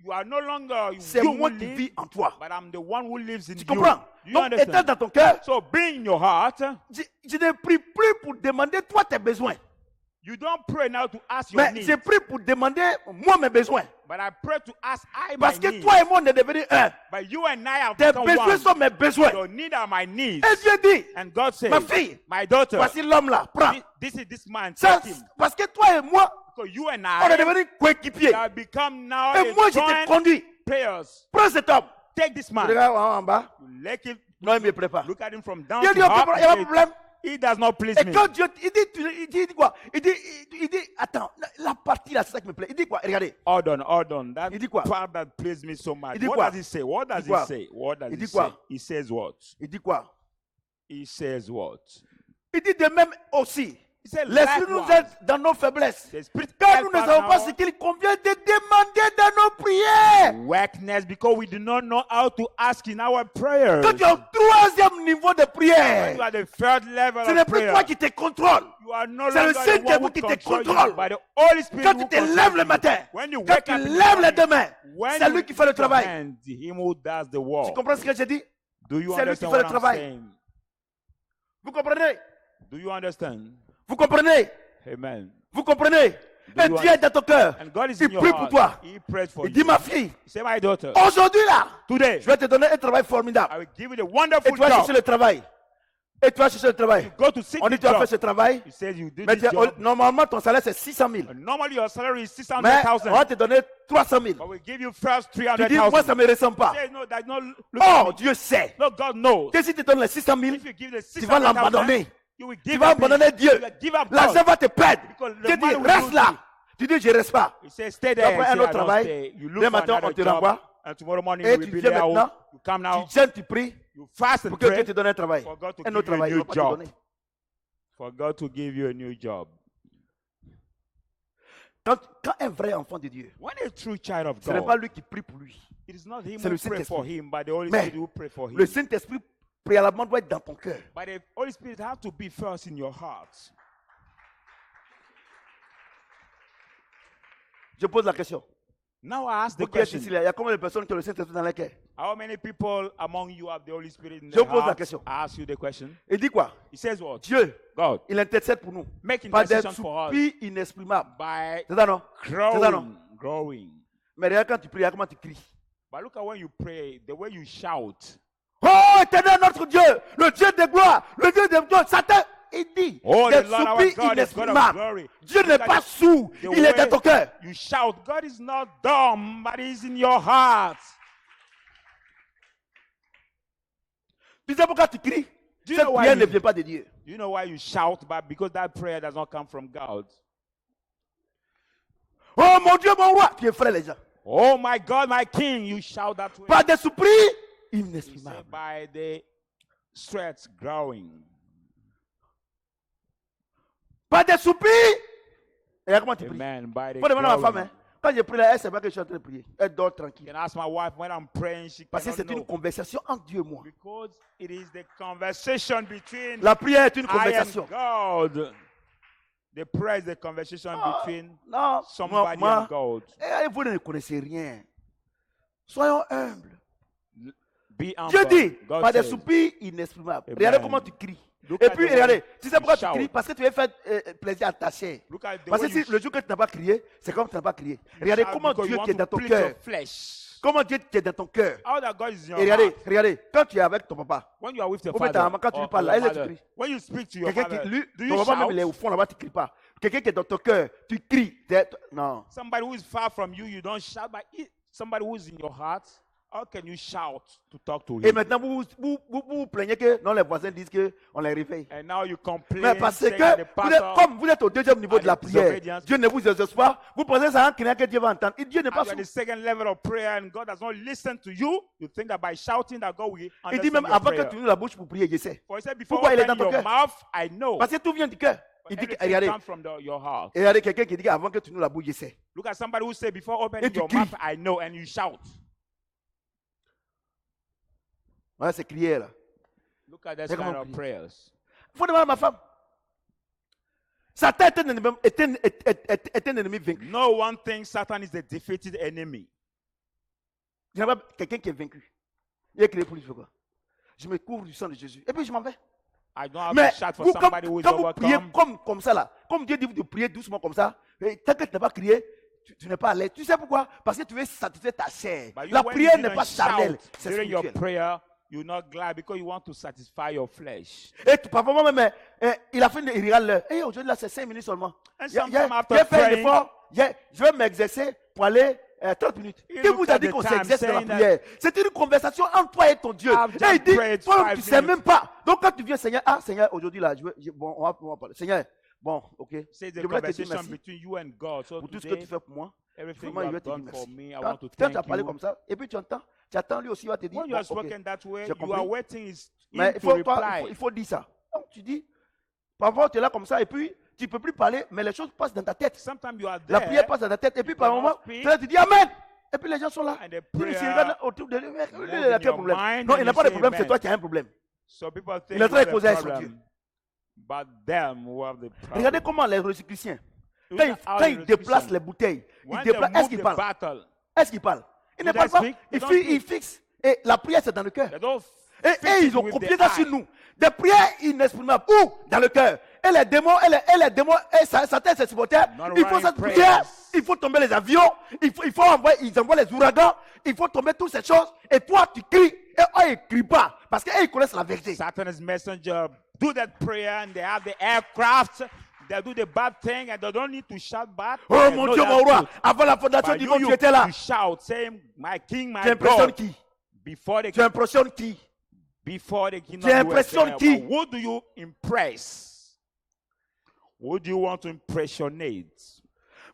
you are no longer c'est you moi who qui live, vis en toi. but I'm the one who lives in Tu you. comprends? You Donc, étant understand? dans ton cœur, So being in your heart, je ne prie plus pour demander toi tes besoins. you don't pray now to ask your Mais needs, je prie pour demander moi mes besoins. but I pray to ask I my Parce que needs. toi et moi on est devenus un. But you and I have Tes become besoins one. sont mes besoins. Your needs are my needs. Et Dieu dit, And God says, ma fille, my daughter, voici l'homme là, prends. this is this man. Ça, Take him. parce que toi et moi, So you and on est I devenus coéquipiers. have become now Et moi je te joint conduis. players. Prends cet homme. Take this Tu man. regardes en bas. You let him Non, il me prépare. look at him from down Dieu to dit, ok, up. il n'y a pas de and problème. say, he does not please Et me. quand Dieu, il dit quoi? Il dit, attends, la partie là, c'est ça qui me plaît. Il dit quoi? Regardez. Hold on. That Il dit quoi? part that pleased me so much. Il dit What quoi? does he say? What does Il dit quoi? he say? What does Il he dit say? quoi? He says what? Il dit quoi? He says what? Il dit de même aussi. He said L'esprit nous likewise. aide dans nos faiblesses. The Spirit Car help nous ne us savons in pas our ce qu'il convient de demander dans nos prières. weakness, because we do not know how to ask in our prayers. Quand tu es au troisième niveau de When prière, you are the third level ce n'est of plus prayer, toi qui te contrôle. you are no C'est le longer the one Saint-Esprit who qui te controls you, contrôle. but the Holy Spirit Quand who tu te controls lèves le you. matin, When you quand wake tu up in the lèves les morning, deux mains, when c'est you lui qui fait le lift your travail. hands, him who does the Tu work. comprends ce que j'ai dit? Do you C'est lui qui understand fait le what I'm travail. saying? Vous comprenez? Do you understand? Vous comprenez? Amen. Vous comprenez? Un you Dieu est dans ton cœur. And God is Il in your prie pour heart. toi. He prays for Il dit, you. ma fille, Say, my daughter, aujourd'hui là, today, je vais te donner un travail I formidable. will give you the Et wonderful tu vas chercher job. le travail. Et tu vas chercher le travail. Go to seek On the dit, tu as fait job. ce travail. He says you did Mais this job. normalement, ton salaire, c'est 600 000. And normally your salary is Mais on 600,000. va te donner 300 000. But we give you first Tu dis, moi, 300,000. ça ne me ressemble pas. Say, no, that's not. Look at Oh, me. Dieu sait No, God knows. que si tu donnes les 600 000, If you give the tu vas 600,000, l'abandonner. you will Tu give vas up. abandonner Dieu. You will give up L'argent God. va te perdre. Because the Tu dis, money will reste lose là. you. Tu dis, je reste pas. He says, stay Tu there. apprends And un say, autre I don't travail. stay. You Demain look for matin, on another te job. renvoie. And tomorrow morning, Et you tu will be viens there. maintenant. You come now. Tu jeûnes, tu pries You fast and pour que Dieu pray te donne un travail. for God to Un give autre you a travail. Il new va pas te job. donner. For God to give you a new job. Quand un vrai enfant de Dieu, When a true child of ce n'est pas God, lui qui prie pour lui. it is not him c'est who le pray for Saint-Esprit. him, but the Holy Mais Spirit who pray for him. Le Saint-Esprit, préalablement, doit être dans ton cœur. But the Holy Spirit has to be first in your heart. Je pose la question. Now I ask the Vous qui êtes ici, question: là, il y a combien de personnes qui ont le Saint-Esprit dans leur cœur? how many people among you have the Holy Spirit in Je their pose la heart? question. I ask you the question. Il dit quoi? He says what? Dieu, God, il intercède pour nous. make Par des intercession for us soupirs inexprimables. by C'est ça, non? growing, growing. Mais regarde quand tu pries, regarde comment tu cries. But look at when you pray, the way you shout. Oh, éternel notre Dieu, le Dieu de gloire, le Dieu de Dieu, Satan, il dit, Oh, des the Lord our soupirs God is God of inexprimables. glory. Dieu n'est Look at pas the- sourd, the il est dans way ton cœur. You shout. God is not dumb, but He's in your heart. Tu sais pourquoi tu cries? Do you Cette know why prière ne you- vient pas de Dieu. Do you know why you shout? But because that prayer does not come from God. Oh mon Dieu, mon roi, tu effraies les gens. Oh my God, my King, you shout that way. Par des soupirs He said, inexprimables. by the sweat growing. Par des soupirs. Et regarde comment tu pries. Amen. By the Faut demander à ma femme, growing. hein. Quand je prie là, elle sait pas que je suis en train de prier. Elle dort You tranquille. can ask my wife when I'm praying, she Parce que cannot c'est une know. conversation entre Dieu et moi. Because it is the conversation between La prière est une I conversation. and God. The prayer is the conversation between Non, somebody moi, and God. vous ne connaissez rien. Soyons humbles. Be humble. Dieu dit, God par des says, soupirs inexprimables. Amen. Regardez comment tu cries. Look Et at puis, the way regardez, tu sais you pourquoi tu shout. cries? Parce que tu veux faire plaisir à ta chair. Look at the Parce que way you si le jour que tu n'as pas crié, c'est comme tu n'as pas crié. Regardez shout comment because Dieu you qui est want dans to ton please cœur. your flesh. Comment Dieu qui est dans ton cœur. How that God is in your Et regardez, heart. regardez, quand tu es avec ton papa, When you are with your Ou bien ta father, maman, quand tu lui or parles, your elle, tu mother, cries. when you speak to your quelqu'un father, qui, lui, do ton you papa même il est shout? au fond là-bas, tu ne cries pas. Quelqu'un qui est dans ton cœur, tu cries. Non. Somebody who is far from you, you don't shout. But somebody who is in your heart, how can you shout to talk to Et him? maintenant, vous plaignez que non, les voisins disent qu'on les réveille. And now you complain, Mais parce saying que, that the vous êtes, pastor, comme vous êtes au deuxième niveau de la and prière, disobedience. Dieu ne vous exauce pas, vous pensez ça en criant que Dieu va entendre. Et Dieu n'est pas and you are sourd. the second level of prayer, and God does not listen to you. You think that by shouting that God will Il understand dit même your avant que prayer. tu ouvres la bouche pour prier, je sais. For he said, before Pourquoi il est opening dans ton your cœur? mouth, I know. Parce que tout vient du cœur. Il dit, que, Everything regardez, comes from your heart. et regardez quelqu'un qui dit avant que tu ouvres la bouche, je sais. Look at somebody who said, before opening tu your cries. mouth, I know, and you shout. Voilà, c'est crier là. Look at this C'est comment kind of prier. prayers. Il faut demander à ma femme. Satan est un ennemi vaincu. No one thinks Satan is a defeated enemy. Je n'ai pas quelqu'un qui est vaincu. Il est créé pour lui, je fais quoi? Je me couvre du sang de Jésus. Et puis je m'en vais. I don't have Mais to shout for vous, somebody who is quand vous priez overcome. comme ça là, comme Dieu dit de prier doucement comme ça, et tant que tu n'as pas crié, tu n'es pas à l'aise. Tu sais pourquoi? Parce que tu veux satisfaire ta chair. But you, La when prière you n'est didn't pas charnelle, shout c'est during your spirituel. prayer, you're not glad because you want to satisfy your flesh. Et parfois moi-même, il a fait il regarde l'heure. Et aujourd'hui là, c'est 5 minutes seulement. And J'ai sometime after fait un praying, effort, je vais m'exercer pour aller 30 minutes. He Qui vous looked a at dit the qu'on time, s'exerce dans la saying that prière? C'est une conversation entre toi et ton Dieu. I've Et just il dit, prayed toi, 5 tu ne sais minutes. même pas. Donc quand tu viens, Seigneur, Seigneur, aujourd'hui là, bon, on va parler. Seigneur, Bon, ok. Say the Je voulais te dire conversation merci between you and God. So pour tout ce que tu today, fais pour moi. everything Vraiment, you il va have te dire done for merci. me, I Quand, want to quand tu as thank parlé you. comme ça, et puis tu attends lui aussi, il va te dire, When you bon, have spoken that way, j'ai you compris. are waiting him Mais to il faut reply. dire ça. Donc, tu dis, parfois tu es là comme ça, et puis tu ne peux plus parler, mais les choses passent dans ta tête. Sometimes you are La there, prière passe dans ta tête, et puis you par un cannot moment, speak. tu es là, tu dis Amen. Et puis les gens sont là. and the Ils se prayer regardent autour de lui. Mais moves il a in quel your problème? mind Non, and il n'a you pas de say problème, c'est amen. toi qui as un problème. So people think Il est en train de you causer have avec a son Dieu. problem, but them who have the problem. Regardez comment les Rosicruciens, Look quand at how ils the déplacent Christians, les bouteilles, when ils they déplacent. move Est-ce qu'ils the parlent? battle, Est-ce qu'ils parlent? Ils Do ne parlent they pas. speak? They don't speak. Ils fixent. Et la prière, c'est dans le cœur. they don't Et fix it ils ont with copié the ça sur eye. nous. Des prières inexprimables. Où? Dans le cœur. Et les démons, et Satan et ses supporters, Not il faut right cette prayers. prière. Il faut tomber les avions. Ils envoient les ouragans. Il faut tomber toutes ces choses. Et toi, tu cries. Et eux, ils ne crient pas. Parce qu'ils connaissent la vérité. Satan's messenger do that prayer and they have the aircraft. They do the bad thing and they don't need to shout back. Oh They mon know Dieu, that mon roi. truth. Avant la fondation But du you, monde, tu étais là. you shout, saying, my king, my Tu impressionnes God. qui? Before the Tu impressionnes qui? Before the kingdom, Tu you were impressionnes there. qui? But who do you impress? Who do you want to impressionate?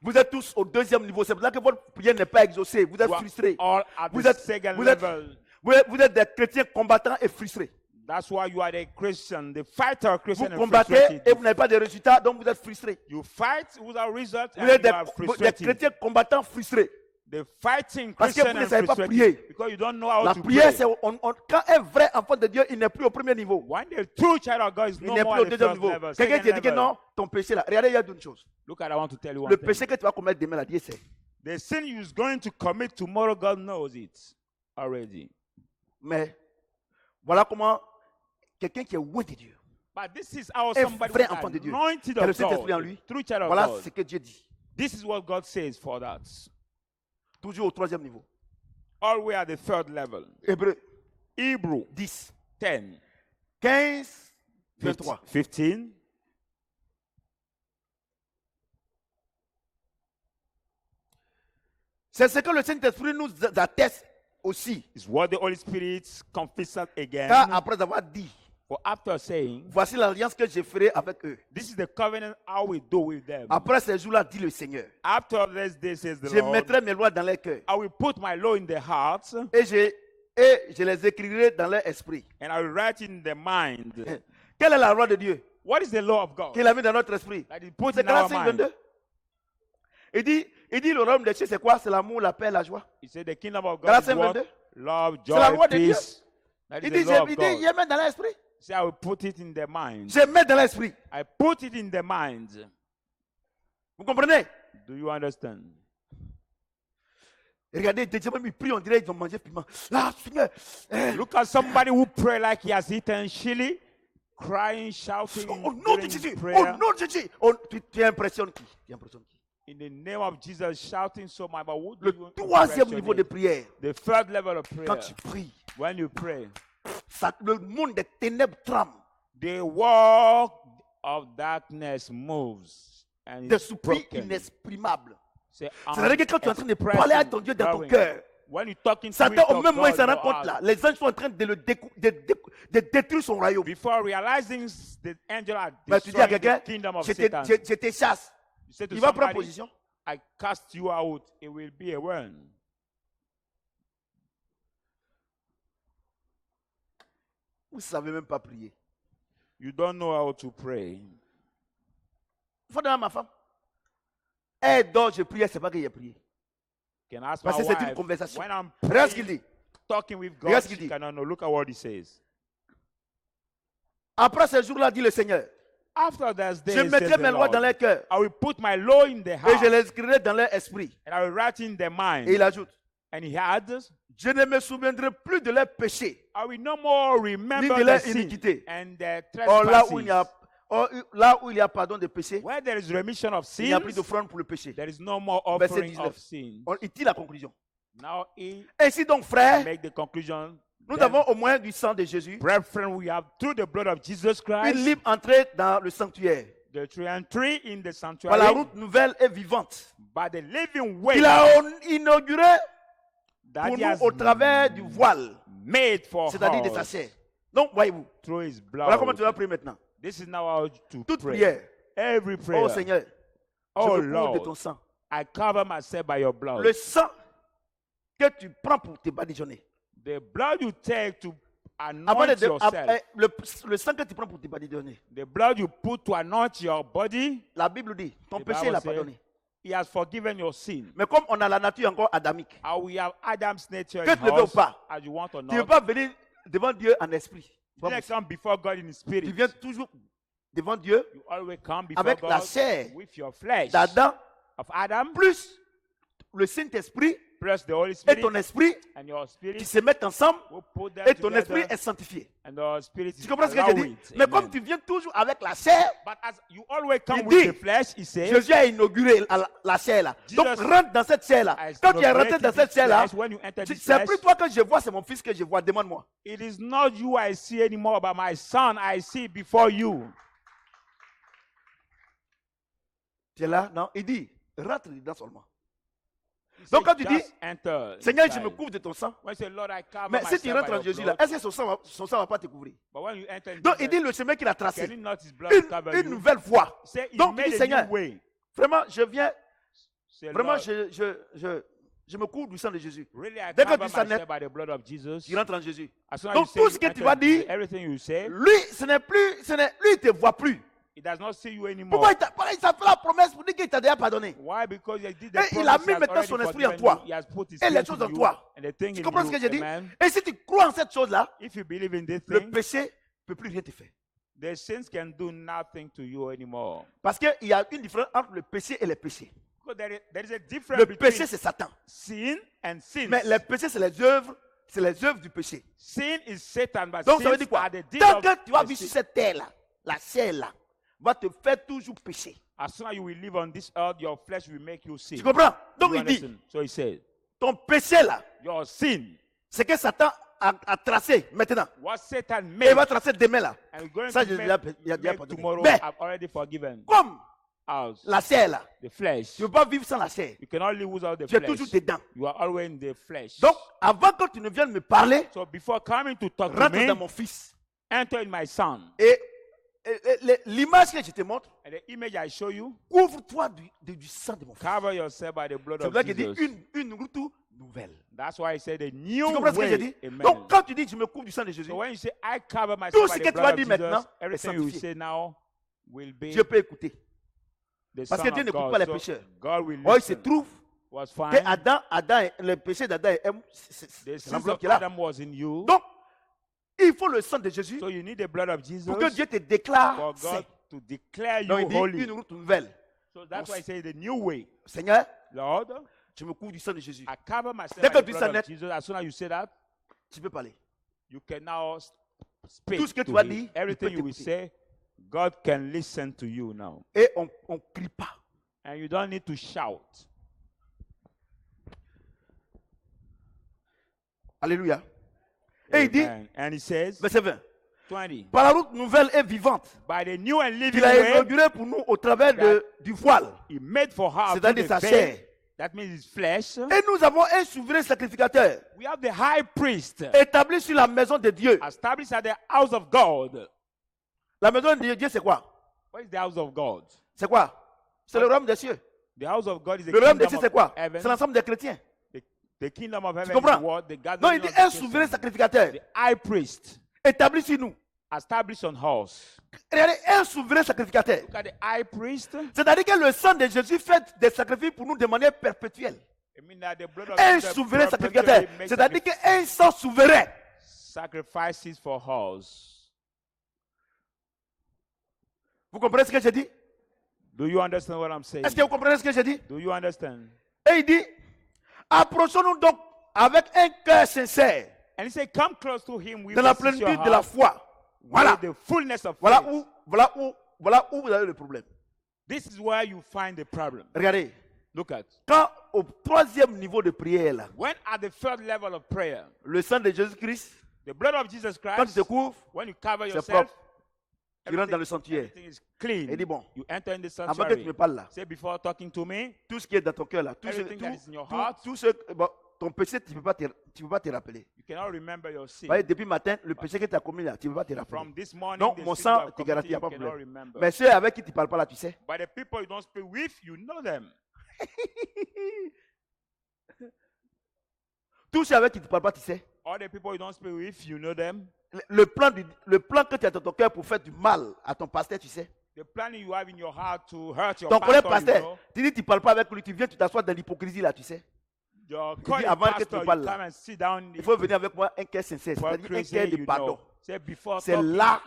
Vous êtes tous au deuxième niveau. C'est pour ça que votre prière n'est pas exaucée. Vous êtes You are frustrés. all at Vous the êtes- second vous êtes- level. Vous êtes des chrétiens combattants et frustrés. That's why you are the Christian, the fighter Christian Vous and combattez frustrated. et vous n'avez pas de résultats, donc vous êtes frustrés. You fight without result Vous and êtes you are des frustrated. chrétiens combattants frustrés. The fighting Parce que Christian vous ne and savez pas frustrated prier. because you don't know how La to prière, pray. c'est quand un vrai enfant de Dieu, il n'est plus au premier niveau. When the true child of God is Il no n'est more plus au at the deuxième first niveau. level, Quelqu'un second qui dit que level. non, ton péché là. Regardez, il y a une chose. Look, I want to tell you one Le thing. péché que tu vas commettre demain, là, Dieu sait. The sin you're going to commit tomorrow, God knows it already. Mais voilà comment quelqu'un qui est loin de Dieu, But this is how un somebody vrai who is enfant de Dieu, anointed qui a le of Saint-Esprit en God, lui, true child of voilà God. ce que Dieu dit. This is what God says for that. Toujours au troisième niveau. All the way at the third level. Hébreu Hebrew 10, 10, 15, 23. 15. C'est ce que le Saint-Esprit nous atteste aussi. Is what the Holy Spirit confesses again. Car après avoir dit, For after saying, voici l'alliance que je ferai avec eux. this is the covenant I will do with them. Après ces jours-là, dit le Seigneur, After this day, says the je Lord, mettrai mes lois dans leur cœur I will put my law in their hearts et je les écrirai dans leur esprit. and I will write in their mind. Quelle est la loi de Dieu What is the law of God? qu'il a mis dans notre esprit? That he put C'est in our Galates 5, mind. 22. Il dit le royaume des cieux, c'est quoi? C'est l'amour, la paix, la joie. He said the kingdom of God Galates is 5, what? 22. Love, C'est la loi joy, de Dieu. peace. That is Il the dit, law of je God. mets dans l'esprit. Say, I will put it in their mind. Je mets dans l'esprit. I put it in their mind. Vous comprenez? Do you understand? Regardez, des gens même ils prient, on dirait qu'ils ont mangé piment. Là, Seigneur. Look at somebody who pray like he has eaten chili, crying, shouting Au nom de during Jésus. Au prayer. nom de Jésus. Tu impressionnes qui? Tu impressionnes qui? In the name of Jesus, shouting so much. But what do Le you troisième niveau de impressionate? prière, The third level of prayer. quand tu pries, When you pray, le monde des ténèbres tremble. the work of darkness moves and Des is soupirs broken. inexprimables. C'est C'est-à-dire que quand tu es en train de parler à ton Dieu dans ton cœur, when you talking to Satan, it au même moment, il God, s'en rend your compte heart, là. Les anges sont en train de détruire son royaume. before realizing the angel are Mais tu dis à destroying quelqu'un, the kingdom of je Satan, te chasse. you say to Il va prendre somebody, position. I cast you out, it will be a word. Vous ne savez même pas prier. You don't know how to pray. Il faut donner à ma femme. Elle dort, je prie, elle ne sait pas que j'ai prié. Can ask Parce my que c'est une wife, conversation. when I'm Regarde ce qu'il praying, dit. talking with Regarde God, ce qu'il she dit. cannot know. Look at what he says. Après ce jour-là, dit le Seigneur, After that day, je says mettrai the mes lois dans Lord, leur cœur I will put my law in their et je heart les écrirai dans leur esprit. and I will write in their mind. Et il ajoute, And he adds, je ne me souviendrai plus de leurs péchés. I will no more remember Ni de the leur sin iniquité. and their Or trespasses. là où il y a pardon de péché, Where there is remission of il n'y a sins, plus d'offrande pour le péché. there is no more Verset offering 19. of sin. Il tire la conclusion. Now he Ainsi donc, frères, make the conclusion. nous Then, avons au moins du sang de Jésus brethren, we have through the blood of Jesus une Christ, libre entrée dans le sanctuaire the tree and tree in the par la sanctuary, route nouvelle et vivante. by the living way Il a inauguré that pour he nous has au travers du voile, made for c'est-à-dire de sa us chair. Donc, voyez-vous, through his voilà comment tu vas blood. prier maintenant. This is now how to Toute pray. prière Every prayer. Oh Seigneur, Oh je me couvre de Lord, ton sang. I cover myself by your blood. Le sang que tu prends pour te badigeonner. The blood you take to Avant anoint de- yourself. le sang que tu prends pour te badigeonner. The blood you put to anoint your body. La Bible dit, ton The péché Bible il a says, pardonné. He has forgiven your sin. Mais comme on a la nature encore adamique, How we have Adam's nature Que in tu le veux ou us, pas, as you want or tu ne veux not. pas venir devant Dieu en esprit. You don't come before God in spirit. Tu viens toujours devant Dieu You always come before avec la God chair with your flesh d'Adam, of Adam plus le Saint-Esprit plus the Holy et Spirit ton esprit and your qui spirit. se mettent ensemble Will put them et ton esprit together est sanctifié. and the spirit Tu is comprends ce que je allow dis? it. Mais Amen. comme tu viens toujours avec la chair, But as you always come Il with dit, the flesh, he says, Jésus a inauguré la chair là. Jesus Donc rentre dans cette chair là. has Quand tu es rentré inaugurated dans cette this chair là, flesh. When you enter this c'est flesh, plus toi que je vois, c'est mon fils que je vois. Demande-moi. it is not you I see anymore, but my son I see before you. Tu es là? Non? Il dit, rentre dedans seulement. He Donc said, quand tu dis, just enter Seigneur, je inside. me couvre de ton sang. When you say, Lord, I cover Mais si myself tu rentres by en your Jésus là, blood. est-ce que son sang va pas te couvrir? But when you enter in Donc il Jesus, dit le chemin qu'il a can tracé. you not his blood cover Une you? nouvelle fois. Say, he Donc il made dit, a Seigneur, new way. vraiment, je viens, Say, vraiment, Lord, je me couvre du sang de Jésus. really, I Dès que cover tu s'en myself by the blood of Jesus. Tu rentres en Jésus. As soon as Donc you say tout you ce que tu enter vas in Jesus, dire, everything you say, lui, lui, il te voit plus. he does not see you anymore. Pourquoi il t'a fait la promesse pour dire qu'il t'a déjà pardonné? Why? Because he did the Et il a promise, mis he has maintenant already son esprit en forgiven toi. you, he has put his Et les spirit choses in en you, toi. and the thing Tu in comprends ce you. que j'ai dit? Amen. Et si tu crois en cette chose-là, If you believe in this le thing, péché ne peut plus rien te faire. the sins can do nothing to you anymore. Parce qu'il y a une différence entre le péché et les péchés. Because there is a difference Le between péché, c'est Satan. sin and sin. Mais les péchés, c'est les œuvres du péché. Sin is Satan, but Donc ça veut sins dire quoi? are the deed Tant of que tu vas the vivre sur sin. cette terre-là, la chair-là, va te faire toujours pécher. As soon as you will live on this earth, your flesh will make you sin. Tu comprends? Donc You il dit, understand? So he said, ton péché-là, your sin, c'est que Satan a tracé maintenant. what Satan Et il made, va tracer demain là. and going Ça, to je make, l'ai déjà make pardonné. tomorrow, Mais I've already forgiven. comme As la chair là, the flesh, tu ne peux pas vivre sans la chair. you cannot live without the Tu es flesh. toujours dedans. You are always in the flesh. Donc, avant que tu ne viennes me parler, So before coming to talk to rentre dans me, mon fils. enter in my son. Et l'image que je te montre, And the image I show you, couvre-toi du sang de mon fils. cover yourself by the blood C'est of là qu'il dit Jesus. une route nouvelle. That's why he said a Tu new comprends ce que j'ai way. dit? Amen. Donc, quand tu dis je me couvre du sang de Jésus, So when you say I cover Tout myself ce by que the tu vas blood of dire Jesus, maintenant est everything you will sanctifié. say now will be Dieu peut écouter. the Parce Son que Dieu of n'écoute God. pas les So pécheurs. God will Or, il se listen. trouve Was que fine. le péché d'Adam The c'est sins l'enveloppe of qui est là. Adam was in you. Donc, il faut le sang de Jésus So you need the blood of Jesus pour que Dieu te déclare for saint. God to declare Donc, you il dit holy. une route nouvelle. So that's why I say the new way. Seigneur, Lord, je me couvre du sang de Jésus. I cover myself Dès by que the tu blood s'en of Jesus. As soon as you say that, Tu peux parler. you can now speak Tout ce que to tu vas him. dire, il Everything peut you will t'écouter. say, God can listen to you now. Et on ne crie pas. And you don't need to shout. Alléluia. Et il dit, Amen. And he says, verset 20, 20, par la route nouvelle et vivante by the new and living qu'il a way inaugurée pour nous au travers du voile, he made for her through c'est-à-dire the sa veil. chair. That means his flesh. Et nous avons un souverain sacrificateur We have the high priest établi sur la maison de Dieu. established at the house of God. La maison de Dieu, c'est quoi? What is the house of God? C'est quoi? C'est le royaume des cieux. The house of God is the Le royaume des kingdom cieux, c'est of quoi? heaven. C'est l'ensemble des chrétiens. The kingdom of heaven comprends? is what? The Donc gathering il dit of the un Christians. souverain sacrificateur The high priest établi sur nous. established on horse. Regardez, un souverain sacrificateur. Look at the high priest. C'est-à-dire que le sang de Jésus fait des sacrifices pour nous de manière perpétuelle. It means that the blood of Un Jesus souverain perpetually sacrificateur. makes C'est-à-dire qu'un sang souverain. sacrifices for horse. Vous comprenez ce que j'ai dit? Do you understand what I'm saying? Est-ce que vous comprenez ce que j'ai dit? Do you understand? Et il dit, approchons-nous donc avec un cœur sincère, And he said, come close to him with dans la a sincere plénitude de la heart, foi. Voilà. with the fullness of Voilà faith. où vous avez le problème. This is where you find the problem. Regardez, Look at. quand au troisième niveau de prière, là, When at the third level of prayer, le sang de Jésus-Christ, the blood of Jesus quand tu Christ, te couvres, when you cover c'est yourself, propre. Tu rentres dans le sanctuaire. everything is clean. Et dis bon, You enter in the avant que tu sanctuary. me parles là, Say before talking to me, tout ce qui est dans ton cœur là, Everything that is in your tout heart. ce, bon, ton péché, tu ne peux pas te rappeler. You cannot remember your sin. Voyez, depuis le matin, le péché que tu as commis là, tu ne peux pas te rappeler. From this morning, Non, the mon sin sang you have te garantit, il n'y a committed, pas de you cannot problème. remember. Mais ceux avec qui tu ne parles pas là, tu sais. But the people you don't speak with, you know them. Tous ceux avec qui tu ne parles pas, tu sais. All the people you don't speak with, you know them. Le plan que tu as dans ton cœur pour faire du mal à ton pasteur, tu sais. The plan you have in your heart to hurt your Ton collègue pastor, you pasteur, know. tu dis tu ne parles pas avec lui, tu viens, tu t'assois dans l'hypocrisie là, tu sais. Your dis colleague avant que tu pastor, you parles come là. and sit down. Il faut venir avec moi un cœur sincère, For c'est-à-dire un crazy, cœur de you pardon. know. Say before C'est talking, là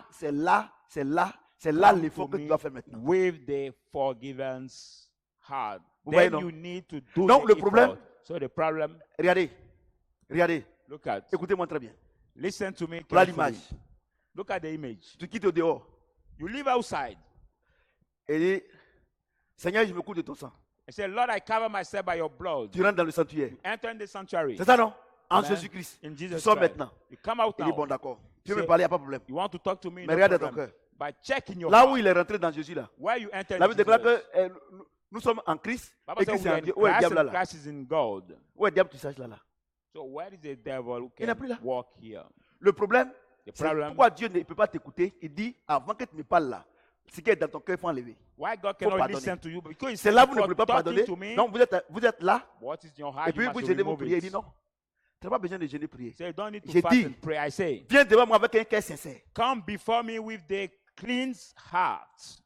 come l'effort to que tu me dois faire maintenant. with the forgiveness heart. Vous voyez, Then non? you need to do Donc, the le problème- effort. So the problem, Regardez, look at, écoutez-moi très bien. listen to me Voilà carefully. l'image. Look at the image. Tu quittes au dehors You live outside et dis, Seigneur, je me couvre de ton sang. and say, Lord, I cover myself by your blood. Tu rentres dans le sanctuaire. Enter in the sanctuary. C'est ça, non? En Amen. Jésus-Christ. In Tu Jesus sors Christ. maintenant. You come out Il dit, now. bon, d'accord. Tu veux me Say- parler, il n'y a pas de problème. You want to talk to me? Mais No regarde dans ton problem. cœur. But check in your Là où heart. il est rentré dans Jésus, là. Where you enter La in Bible déclare Jesus. que nous sommes en Christ Bible et says Christ we est are en in Dieu. Où est le Christ diable là, and là? Christ is in God. Où est le diable, tu saches là, là? So where is the devil who Il n'est can plus là. walk here? Le problème, The c'est problem, pourquoi Dieu ne peut pas t'écouter. Il dit, avant que tu me parles là, ce qui est dans ton cœur, il faut enlever. why God Faut cannot pardonner. listen to you? Because he C'est said là où vous ne before pouvez pas talking pardonner. to me, Donc vous êtes là, what is in your et heart, puis you vous must jeûnez, vous remove priez. Il dit it. non. Tu n'as pas besoin de jeûner, prier. Say, you don't need to J'ai fast dit- and pray. I say, Viens devant moi avec un cœur sincère. come before me with the cleansed heart.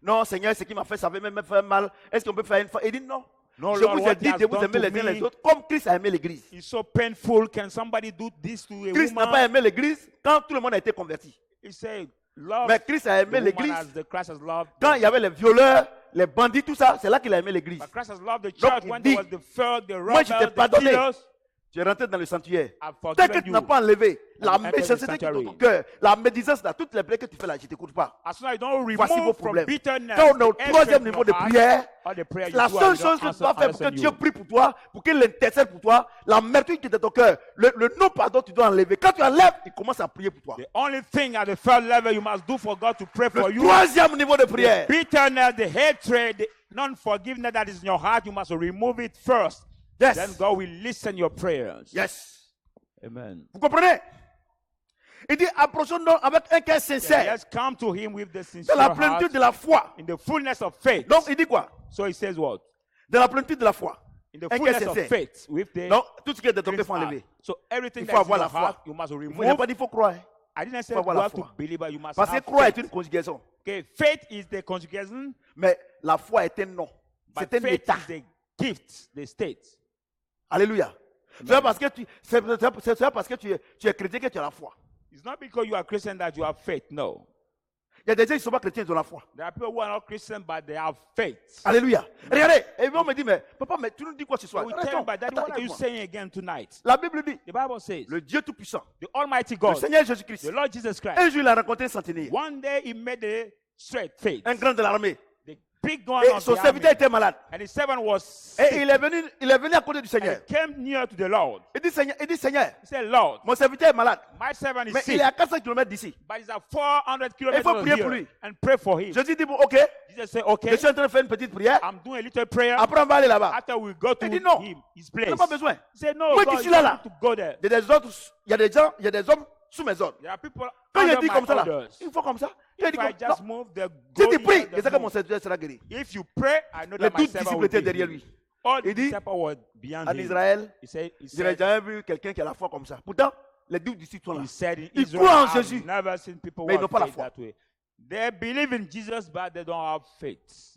Non, Seigneur, ce qui m'a fait, ça veut même me faire mal. Est-ce qu'on peut faire une fois? Il dit non. No, Je Lord, vous ai what he dit has de vous done aimer to les uns les me autres, comme Christ a aimé l'église. is so painful. Can somebody do this to a Christ n'a pas woman? aimé l'église quand tout le monde a été converti. He said, love Mais Christ a the aimé woman l'église as the Christ has loved. quand il y avait les violeurs, les bandits, tout ça. C'est là qu'il a aimé l'église. But Christ has loved the Donc, church il when dit, there was the third, the moi, je t'ai robbers, the pardonné. killers. Tu es rentré dans le sanctuaire. I've Tant que forgiven tu n'as you. pas enlevé la And enter the méchanceté qui est dans ton sanctuary. cœur, la médisance, là, toutes les prières que tu fais là, je ne t'écoute pas. As soon as you don't Voici vos remove from problèmes. bitterness, Quand on est au the troisième hatred in niveau your de heart, prière, all the prayer you la do, seule I chose que don't tu dois faire pour que understand Dieu you. prie pour toi, pour qu'il intercède pour toi, l'amertume qui est dans ton cœur, le non-pardon, tu dois enlever. Quand tu enlèves, il commence à prier pour toi. The only thing at the third level you must do for God to pray for Le you, troisième niveau de prière, the bitterness, the hatred, the non-forgiveness that is in your heart, you must remove it first. yes, Then God will listen your prayers. yes. Amen. Vous comprenez? Il dit, approchons-nous avec un cœur sincère, Let's come to him with the dans sincere la heart, plénitude de la foi. in the fullness of faith. Donc, il dit quoi? So he says what? Dans la plénitude de la foi. In the Un cœur fullness of sincère. faith, with the Donc, tout ce qui est dans ton cœur, il cleansed faut enlever. heart. So everything Il faut that is in avoir your la foi. heart, you must Il ne faut remove. pas dire qu'il faut croire. I didn't say faut you avoir la have to foi. believe, but you must Parce que have croire est faith. une conjugaison. Okay, faith is the conjugation, Mais la foi est un nom. but C'est un faith état. is the gift, the state. Alléluia. C'est pas parce que tu es chrétien que tu as la foi. It's not because you are Christian that you have faith. No. Il y a des gens qui ne sont pas chrétiens, ils ont la foi. There are people who are not Christian, but they have faith. Alléluia. Regardez. Et on me dit, mais papa, mais tu nous dis quoi ce soir? So we tell Attends, you, but Daddy, attends, what are you écoute-moi. saying again tonight? La Bible dit, The Bible says, le Dieu Tout-Puissant, the Almighty le God, Seigneur Jésus-Christ, the Lord Jesus Christ, un jour il a rencontré un centenier, one day he made a straight faith. un grand de l'armée. The big one Et of son the serviteur army. était malade. And his servant was Et sick. il est venu à côté du And Seigneur. he came near to the Lord. Il dit, Seigneur, He said, Lord, mon serviteur est malade. my servant is Mais il sick, est à 400 km d'ici. but he's at 400 kilometers faut prier here, pour lui. and pray for him. Jésus dit, bon, ok, Jesus said, je okay, suis en train de faire une petite prière. I'm doing a little prayer. Après, on va aller là-bas. After we go to Il dit non. him, his Il n'a place. pas besoin. He said, no, Moi God, qui you suis là, don't là. need to go there. Il y a des autres, il y a des gens, il y a des hommes sous mes ordres. There are people Quand il a under dit my comme ça, là, orders. il faut comme ça. Il a dit If I comme just ça. move the Si go tu pries, here, je sais the que mon move. serviteur sera guéri. If you pray, I know Les that my 12 servant disciples will étaient be derrière healed. lui. All the Il dit, disciples were beyond En him. Israël, He said, je n'ai jamais vu quelqu'un qui a la foi comme ça. Pourtant, les 12 disciples sont là. he said in Ils Israel, croient en I've Jésus, never seen people mais ils who n'ont have pas la faith foi. that way. They believe in Jesus, but they don't have faith.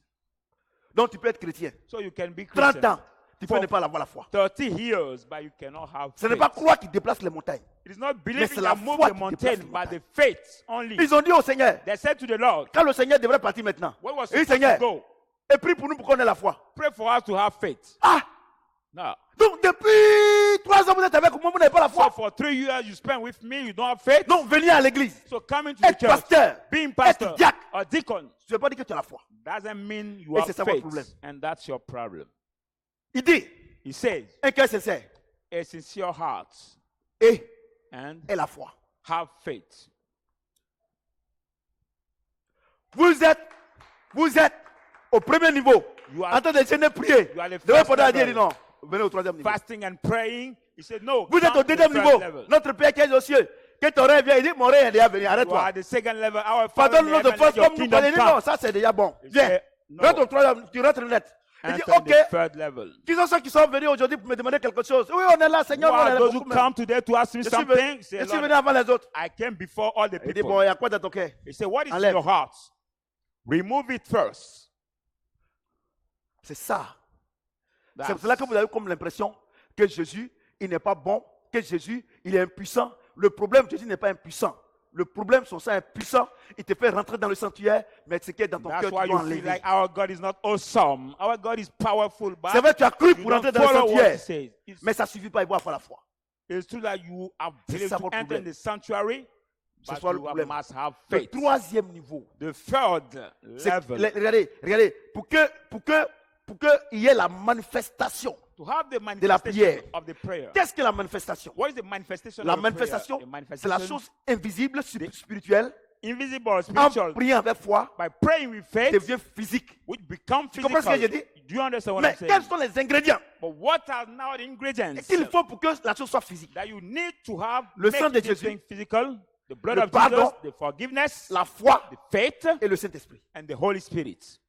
Donc tu peux être chrétien. So you can be 30 Christian ans, tu peux ne pas avoir la foi. 30 years, but you cannot have Ce n'est faith. pas croire qui déplace les montagnes. It is not Mais believing c'est la that move foi the qui mountain, déplace les but the faith only. Ils ont dit au Seigneur, They said to the Lord, quand le Seigneur devrait partir maintenant, when was il dit supposed Seigneur, to go? et prie pour nous pour qu'on ait la foi. Pray for us to have faith. Ah, No. donc depuis 3 ans vous êtes avec moi, vous n'avez pas la So foi. for 3 years you spend with me, you don't have faith. Donc venez à l'église, So coming to the être church, pasteur, being pastor être diacre. or deacon Je ne veux pas dire que tu as la foi. doesn't mean you Et have c'est ça votre faith, problème. and that's your problem. Il dit, He says, un cœur sincère a sincere heart et and la foi. have faith. Vous êtes au premier niveau You en are train de jeûner, prier. you are the De first répondre à Dieu, il dit level. non. Venez au troisième niveau. fasting and praying. He said, no. Vous êtes come au to the deuxième third niveau. level. Notre Père qui est aux cieux. Que ton rêve vienne. Il dit, mon rêve est déjà venu. You are Arrête-toi. at the second level. Our Father in Pardonne-nous de heaven, force let your comme nous kingdom parlons. Il dit, non, come. ça c'est déjà bon. He Viens. said, no. Rentre au troisième, tu rentres net. Il dit, Enter in ok. the third level. Qui sont ceux qui sont venus aujourd'hui pour me demander quelque chose? Oui, on est là, Who Seigneur. on est are là those who beaucoup, mais come today to ask me Je suis something? venu, Say, je suis Lord, venu avant les autres. I came before all the Il dit, bon, people. il y a quoi dans ton cœur? He said, what is in Enlève. your heart? Remove it first. C'est ça. C'est That's- pour cela que vous avez comme l'impression que Jésus, il n'est pas bon, que Jésus, il est impuissant. Le problème, Jésus n'est pas impuissant. Le problème, son sang est puissant. Il te fait rentrer dans le sanctuaire, mais ce qui est dans ton That's cœur, tu why dois you feel enlever. like our God is not awesome. Our God is powerful, but C'est vrai, tu as cru you pour don't rentrer dans le follow what he sanctuaire, says. mais ça ne suffit pas, il faut avoir la foi. It's true that you have believed ça to votre enter problème. in the sanctuary, C'est but ça le you problème. must have Le faith. troisième niveau, The third c'est level, regardez, pour que il y ait la manifestation. to have the la prière. manifestation of the prayer. Qu'est-ce que la manifestation? What is the manifestation La of the prayer? manifestation, A c'est la manifestation chose invisible, spirituelle. invisible, En spiritual. priant avec foi, By praying with faith, devient physique. which become Tu comprends ce que j'ai physical. dit? Do you understand what Mais I'm saying? quels sont les ingrédients But what are now the ingredients qu'il faut pour que la chose soit physique? that you need to have Le make sang de this Jésus, thing physical? The blood le of pardon, Jesus, the forgiveness, La foi the faith, et le Saint-Esprit. and the Holy Spirit.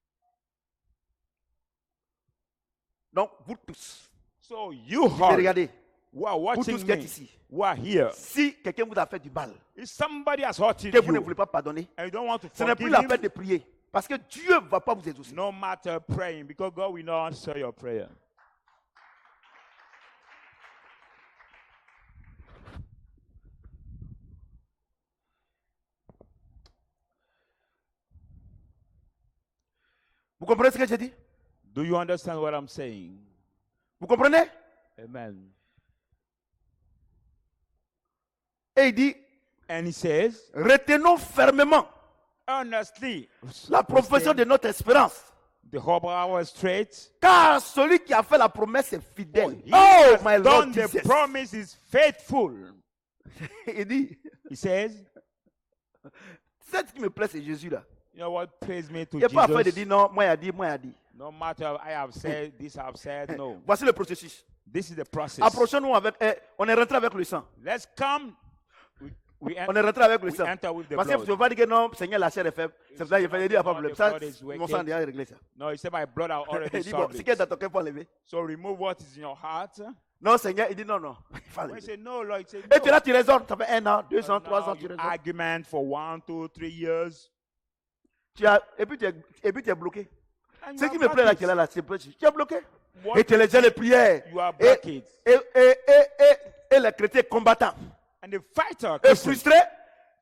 Donc, vous tous, So you et heard, regardez, who are vous tous watching qui êtes me, ici, who are here, si quelqu'un vous a fait du mal, if somebody has hurted que vous ne you voulez pas pardonner, and you don't want to ce n'est plus forgive la him, peine de prier. Parce que Dieu ne va pas vous exaucer. no matter praying, because God will not answer your prayer. Vous comprenez ce que j'ai dit? Do you understand what I'm saying? Vous comprenez? Amen. Et il dit, And he says, retenons fermement earnestly, la profession de notre espérance. the hope of our straight. Car celui qui a fait la promesse est fidèle. He Oh, has my Lord done the Jesus. promise is faithful. Il dit, He says, c'est ce qui me plaît, c'est Jésus là. you know what pleased me to Il n'y a pas affaire de Jesus? dire non, moi il a dit, moi il a dit. No matter I have said this, I have said no. Voici le processus. This is the process. Approchons-nous avec, on est rentré avec le sang. Let's come. We On est rentré avec le we sang. enter with the Parce que tu ne blood. veux pas dire que non, Seigneur, la chair est faible. C'est pour ça qu'il fallait dire, il n'y a pas de problème. Ça, The blood is wicked. mon sang a déjà réglé ça. No, he said, my blood, I already Il dit, bon, solved ce qui est it. dans ton cœur, il faut enlever. So remove what is in your heart. Non, Seigneur, il dit non, non. Il faut When he enlever. said no, Lord, he said Et tu es no. là, tu raisonnes. Ça fait 1 an, 2 ans, 3 Now ans, tu you raisonnes. argument for 1, 2, 3 years. Et puis tu es bloqué. And Ce you qui are me plaît là, blocked. qui est là, c'est tu es bloqué. What Et tu es les gens de prière. You are Et, blocked. et les chrétiens combattants. And the fighter, Et Christian, frustré.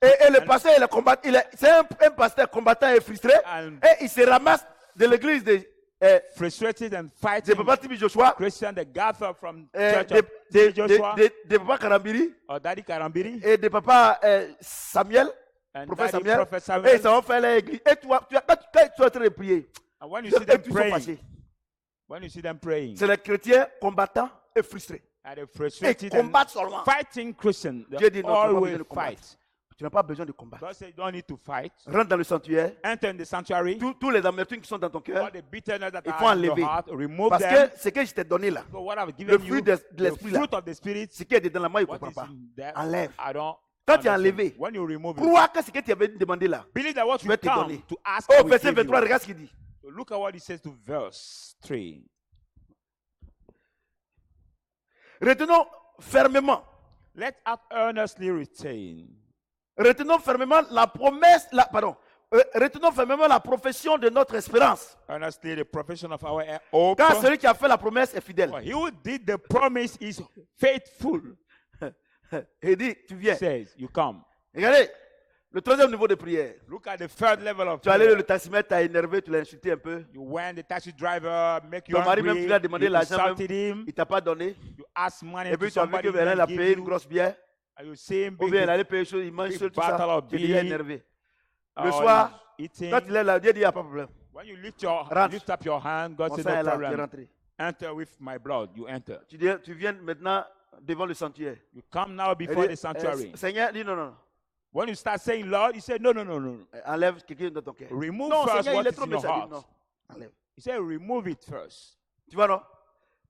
Et le pasteur, il est combattant. C'est un pasteur combattant et frustré. And- Et il se ramasse de l'église de frustrated and fighting, Papa Tibi Joshua. Christian, they gather from De church of Joshua Papa Karambiri. or Daddy Karambiri Et de Papa Samuel. and Prophète Daddy Samuel. Prophet Et Samuel. ils s'en vont faire l'église. Et toi, quand tu es en train de prier, And when you ils see them sont praying, fâchés. when you see them praying, C'est les chrétiens combattants et frustrés. and they Et frustrated combattent and seulement. fighting Christian, Dieu they dit non, tu n'as pas besoin always de combattre. fight. Tu n'as pas besoin de combattre. God said you don't need to fight. Rentre dans le sanctuaire. Enter in the sanctuary. Tous les amertumes qui sont dans ton cœur. All the bitterness that Il are faut in your enlever. heart, remove Parce them. que ce que je t'ai donné là, So what I've le given fruit you, de the l'esprit là, fruit of the Spirit, ce qui est dans la main, il ne what comprend is pas. in there, Enlève. I don't Quand tu as understand. enlevé, When you remove it, crois que ce que tu avais demandé là, believe that what je you vais te come donner. to ask Oh, will verset give you. 23, regarde ce qu'il dit. So look at what he says to verse 3. Retenons fermement. Let us earnestly retain. Retenons fermement la promesse, retenons fermement la profession de notre espérance. Earnestly the profession of our hope. Car celui qui a fait la promesse est fidèle. For he who did the promise is faithful. Et il dit, tu viens. Says, you come. Regardez, le troisième niveau de prière. Look at the third level of Tu es allé, prayer. le taximètre t'a énervé, tu l'as insulté un peu. You went, the taxi driver make you Ton mari même, angry, tu lui as demandé you l'argent même, insulted him, il t'a pas donné. you asked money Et to puis tu as vu somebody, que Bernard he a didn't payé give une you, grosse bière. and you see him Ou big, bien il allait payer chose, il mange big seul, tout battle ça. of Tu es déjà beer. énervé. or Le soir, he's eating. quand il est là, Dieu dit, il n'y a pas de problème. When you Rentre. lift up your hand, God Mon says sang est no là, tu es problem. rentré. Enter with my blood. You enter. Tu viens maintenant devant le sanctuaire. You come now Il before dit, the sanctuary. Seigneur, dis non, non, non. When you start saying Lord, you say no, no, no, no. Enlève quelqu'un de ton cœur. Remove Non, first Seigneur, what il est is trop in your méchant. heart. Non, enlève. He said, remove it first. Tu vois, non?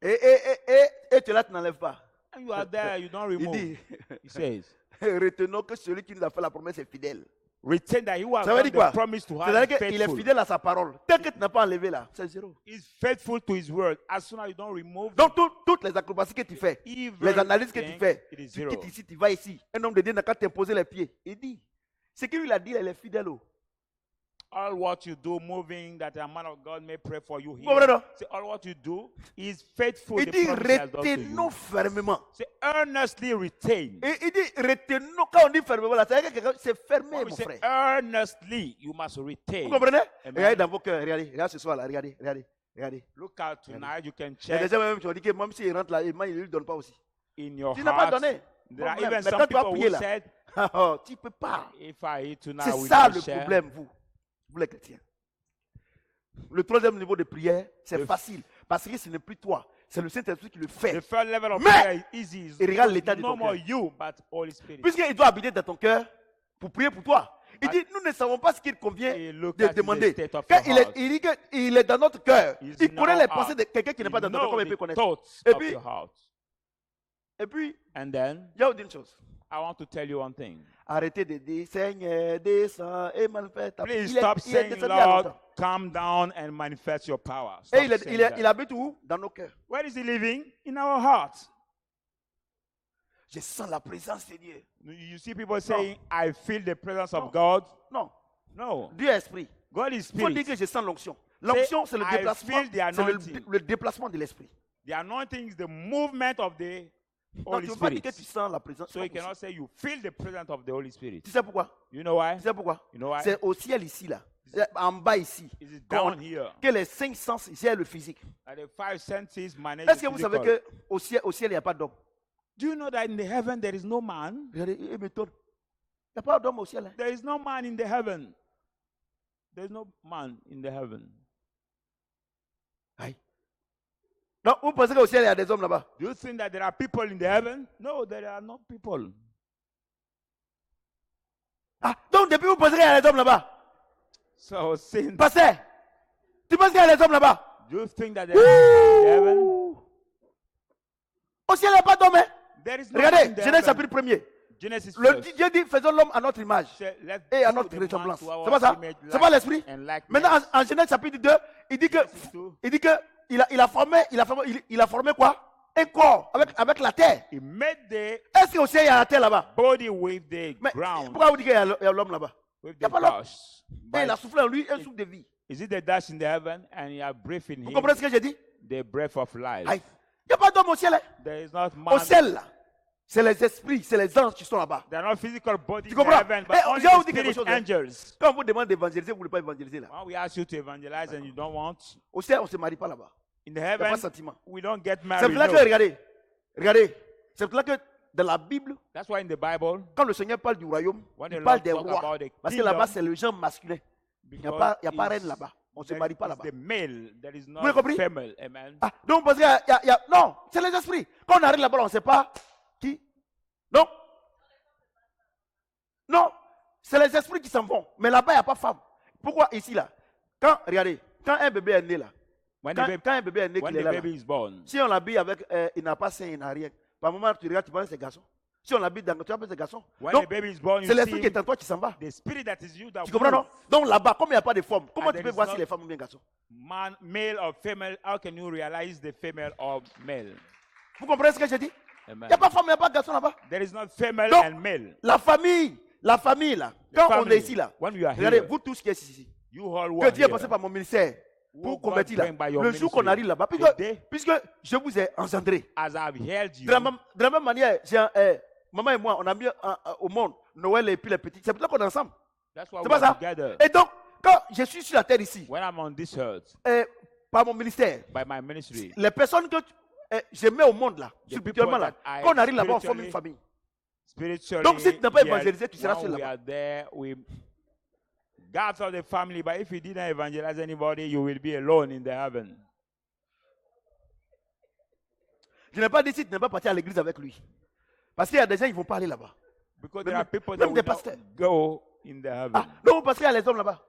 Et tu là, tu n'enlèves pas. And you are there, you don't Il remove. dit, He says, retenons que celui qui nous a fait la promesse est fidèle. retain that he has Ça veut done dire quoi? the promise to C'est-à-dire have qu'il est faithful. fidèle à sa parole. Tant que tu n'as pas enlevé là, c'est zéro. He's faithful to his word. As soon as you don't remove Donc, toutes les acrobaties que tu fais, les analyses que tu everything, fais, it is tu zero. quittes ici, tu vas ici. Un homme de Dieu n'a qu'à t'imposer les pieds. Il dit, ce qu'il lui a dit, elle est fidèle. All what you do, moving, that a man of God may pray for you Vous comprenez, here. non? Say, all what you do is faithful. Il The dit, promise he has done to retenons you. fermement. Say, earnestly retain. Et il dit, retenons. Quand on dit fermement, là, c'est-à-dire que quelqu'un- c'est fermé, When we mon say frère. earnestly, you must retain. Vous comprenez? Amen. Regardez dans vos cœurs, regardez, regardez ce soir là, regardez, regardez, regardez. Look out tonight. You can Il y a check des gens même qui ont dit que même s'il rentre là, il ne lui donne pas aussi. in your Tu n'as pas heart. donné. There are Problème. even Mais some quand tu vas people prier who là, said, tu ne peux pas. if I eat tonight, C'est I will ça not le share. problème, vous les chrétiens. Le troisième niveau de prière, c'est Le- facile. Parce que ce n'est plus toi, c'est le Saint-Esprit qui le fait. The third level of Mais- prayer is easy. It's Et regarde l'état de no ton more cœur. you, but Holy Spirit. Puisqu'il doit habiter dans ton cœur pour prier pour toi. Il dit, nous ne savons pas ce qu'il convient Et look de at the demander. state of Quand your heart. il dit qu'il est dans notre cœur, He's il in connaît our les heart. pensées de quelqu'un qui n'est pas dans notre cœur, comme il peut Know the connaître. thoughts Et of puis- your heart. Et puis, And then, il y a une chose. I want to tell you one thing. Arrêtez de dire, Seigneur, descends et manifeste ta Please Il est- stop il est saying, descendu il y a Lord, longtemps. come down and manifest your power. Et Stop il, est- saying il est- that. il habite où? Dans nos cœurs. Where is he living? In our hearts. Je sens la présence de Dieu. You see people saying, I feel the presence of God. Non, No. Dieu est esprit. God is Il faut dire spirit. que je sens l'onction. L'onction, c'est le I déplacement. feel the C'est anointing. le déplacement de l'esprit. The anointing is the movement of the Non, Holy tu ne peux pas dire Spirit. que tu sens la présence. So you cannot say you feel the presence of the Holy Spirit. Tu sais pourquoi? You know why? Tu sais pourquoi? You know why? C'est au ciel ici, là. C'est en bas ici. Is it Qu'on- down here? Que les cinq sens gèrent le physique. That the five senses manage Est-ce the que vous savez physical. qu'au ciel, il n'y a pas d'homme? Do you know that in the heaven there is no man? Regardez, il m'étonne. Il n'y a pas d'homme au ciel. Hein. There is no man in the heaven. There is no man in the heaven. Aïe. Non, vous pensez qu'au ciel, il y a des hommes là-bas? Do you think that there are people in the heaven? No, there are not people. Ah, donc depuis vous pensez qu'il y a des hommes là-bas? So since Pasteur, tu penses qu'il y a des hommes là-bas? do you think that there are people in the heaven? Au ciel, il n'y a pas d'homme. Hein? There is no man in Regardez, the Genèse heaven. chapitre 1er. Genesis Le first. Dieu dit, faisons l'homme à notre image Say, let's et à do notre the man ressemblance. to our C'est pas ça? image, C'est pas l'esprit? and likeness. Maintenant, en Genèse chapitre 2, il dit que, Genesis 2, il dit que il a formé quoi? Un corps avec la terre. he made the Est-ce qu'au ciel, il y a la terre là-bas? body with the Mais ground, pourquoi vous dites qu'il y a l'homme là-bas? with y a the pas l'homme. dust. Et il a soufflé en lui un souffle de vie. Is it the dust in the heaven and you are breath in Vous him, comprenez ce que j'ai dit? the breath of life? Aïe. Il n'y a pas d'homme au ciel. Hein? There is not Au man. ciel, là, c'est les esprits, c'est les anges qui sont là-bas. There are not physical bodies Tu in comprends? heaven, but Eh, only je vais vous the dire quelque spirit chose, hein. angels. Quand on vous demande d'évangéliser, vous ne voulez pas évangéliser là. When we ask you to evangelize and you don't want, Au ciel, on ne se marie pas là-bas. in the Il n'y a pas de heaven, sentiment. we don't get C'est married. pour là que, no. regardez, c'est pour là que dans la Bible, That's why in the Bible, quand le Seigneur parle du royaume, when il the parle Lord des talk rois. about the Parce que là-bas, kingdom, c'est le genre masculin. Il n'y a because pas it's- reine là-bas. On ne se there marie pas is là-bas. the male, there is Vous avez not compris? female. Amen. Ah, donc, parce qu'il y a- non, c'est les esprits. Quand on arrive là-bas, on ne sait pas qui. Non. Non, c'est les esprits qui s'en vont. Mais là-bas, il n'y a pas de femme. Pourquoi ici, là? Regardez, quand un bébé est né là, When, quand, the, baby, quand un bébé est né, when qu'il est the là, là, baby is born, si on l'habille avec, il n'a pas sein, il n'a rien. Par moment, tu regardes, tu penses que c'est garçon. Si on l'habille dans, tu penses que c'est garçon. when Donc, the baby is born, c'est you l'esprit qui see est en toi qui s'en va. the spirit that is you that Tu comprends, non? moves. Donc là-bas, comme il n'y a pas de forme, comment And tu there peux is voir si not- les femmes ou bien garçons? Man, male or female, how can you realize the female or male? Vous comprenez ce que j'ai dit? Il Amen. n'y a pas de femme, il n'y a pas de garçon là-bas. There is not female Donc, and male. La famille là, The quand on family, est ici là, when we are regardez, here, vous tous qui êtes ici, you all who que are Dieu est here, passé par mon ministère who pour God convertir là, bring by your le jour qu'on ministry, arrive là-bas, the day- puisque je vous ai engendré, as I've held you, de la même manière, maman et moi, on a mis au monde Noël et puis les petits, c'est pour ça qu'on est ensemble. that's why C'est we pas are ça? together. Et donc, quand je suis sur la terre ici, When I'm on this earth, par mon ministère, by my ministry, les personnes que je mets au monde là, The spirituellement là, people that I quand on arrive là-bas, on forme une spiritually- famille. spiritually, Donc, si tu n'as pas we are- évangélisé, tu seras when seul we là-bas. are there, we gather the family, but if you didn't evangelize anybody, you will be alone in the heaven. Je n'ai pas dit si tu n'es pas parti à l'église avec lui. Parce qu'il y a des gens qui ne vont pas aller là-bas. Because Même- there are people même that des will not pasteurs. go in the heaven. Ah, non, parce qu'il y a les hommes là-bas.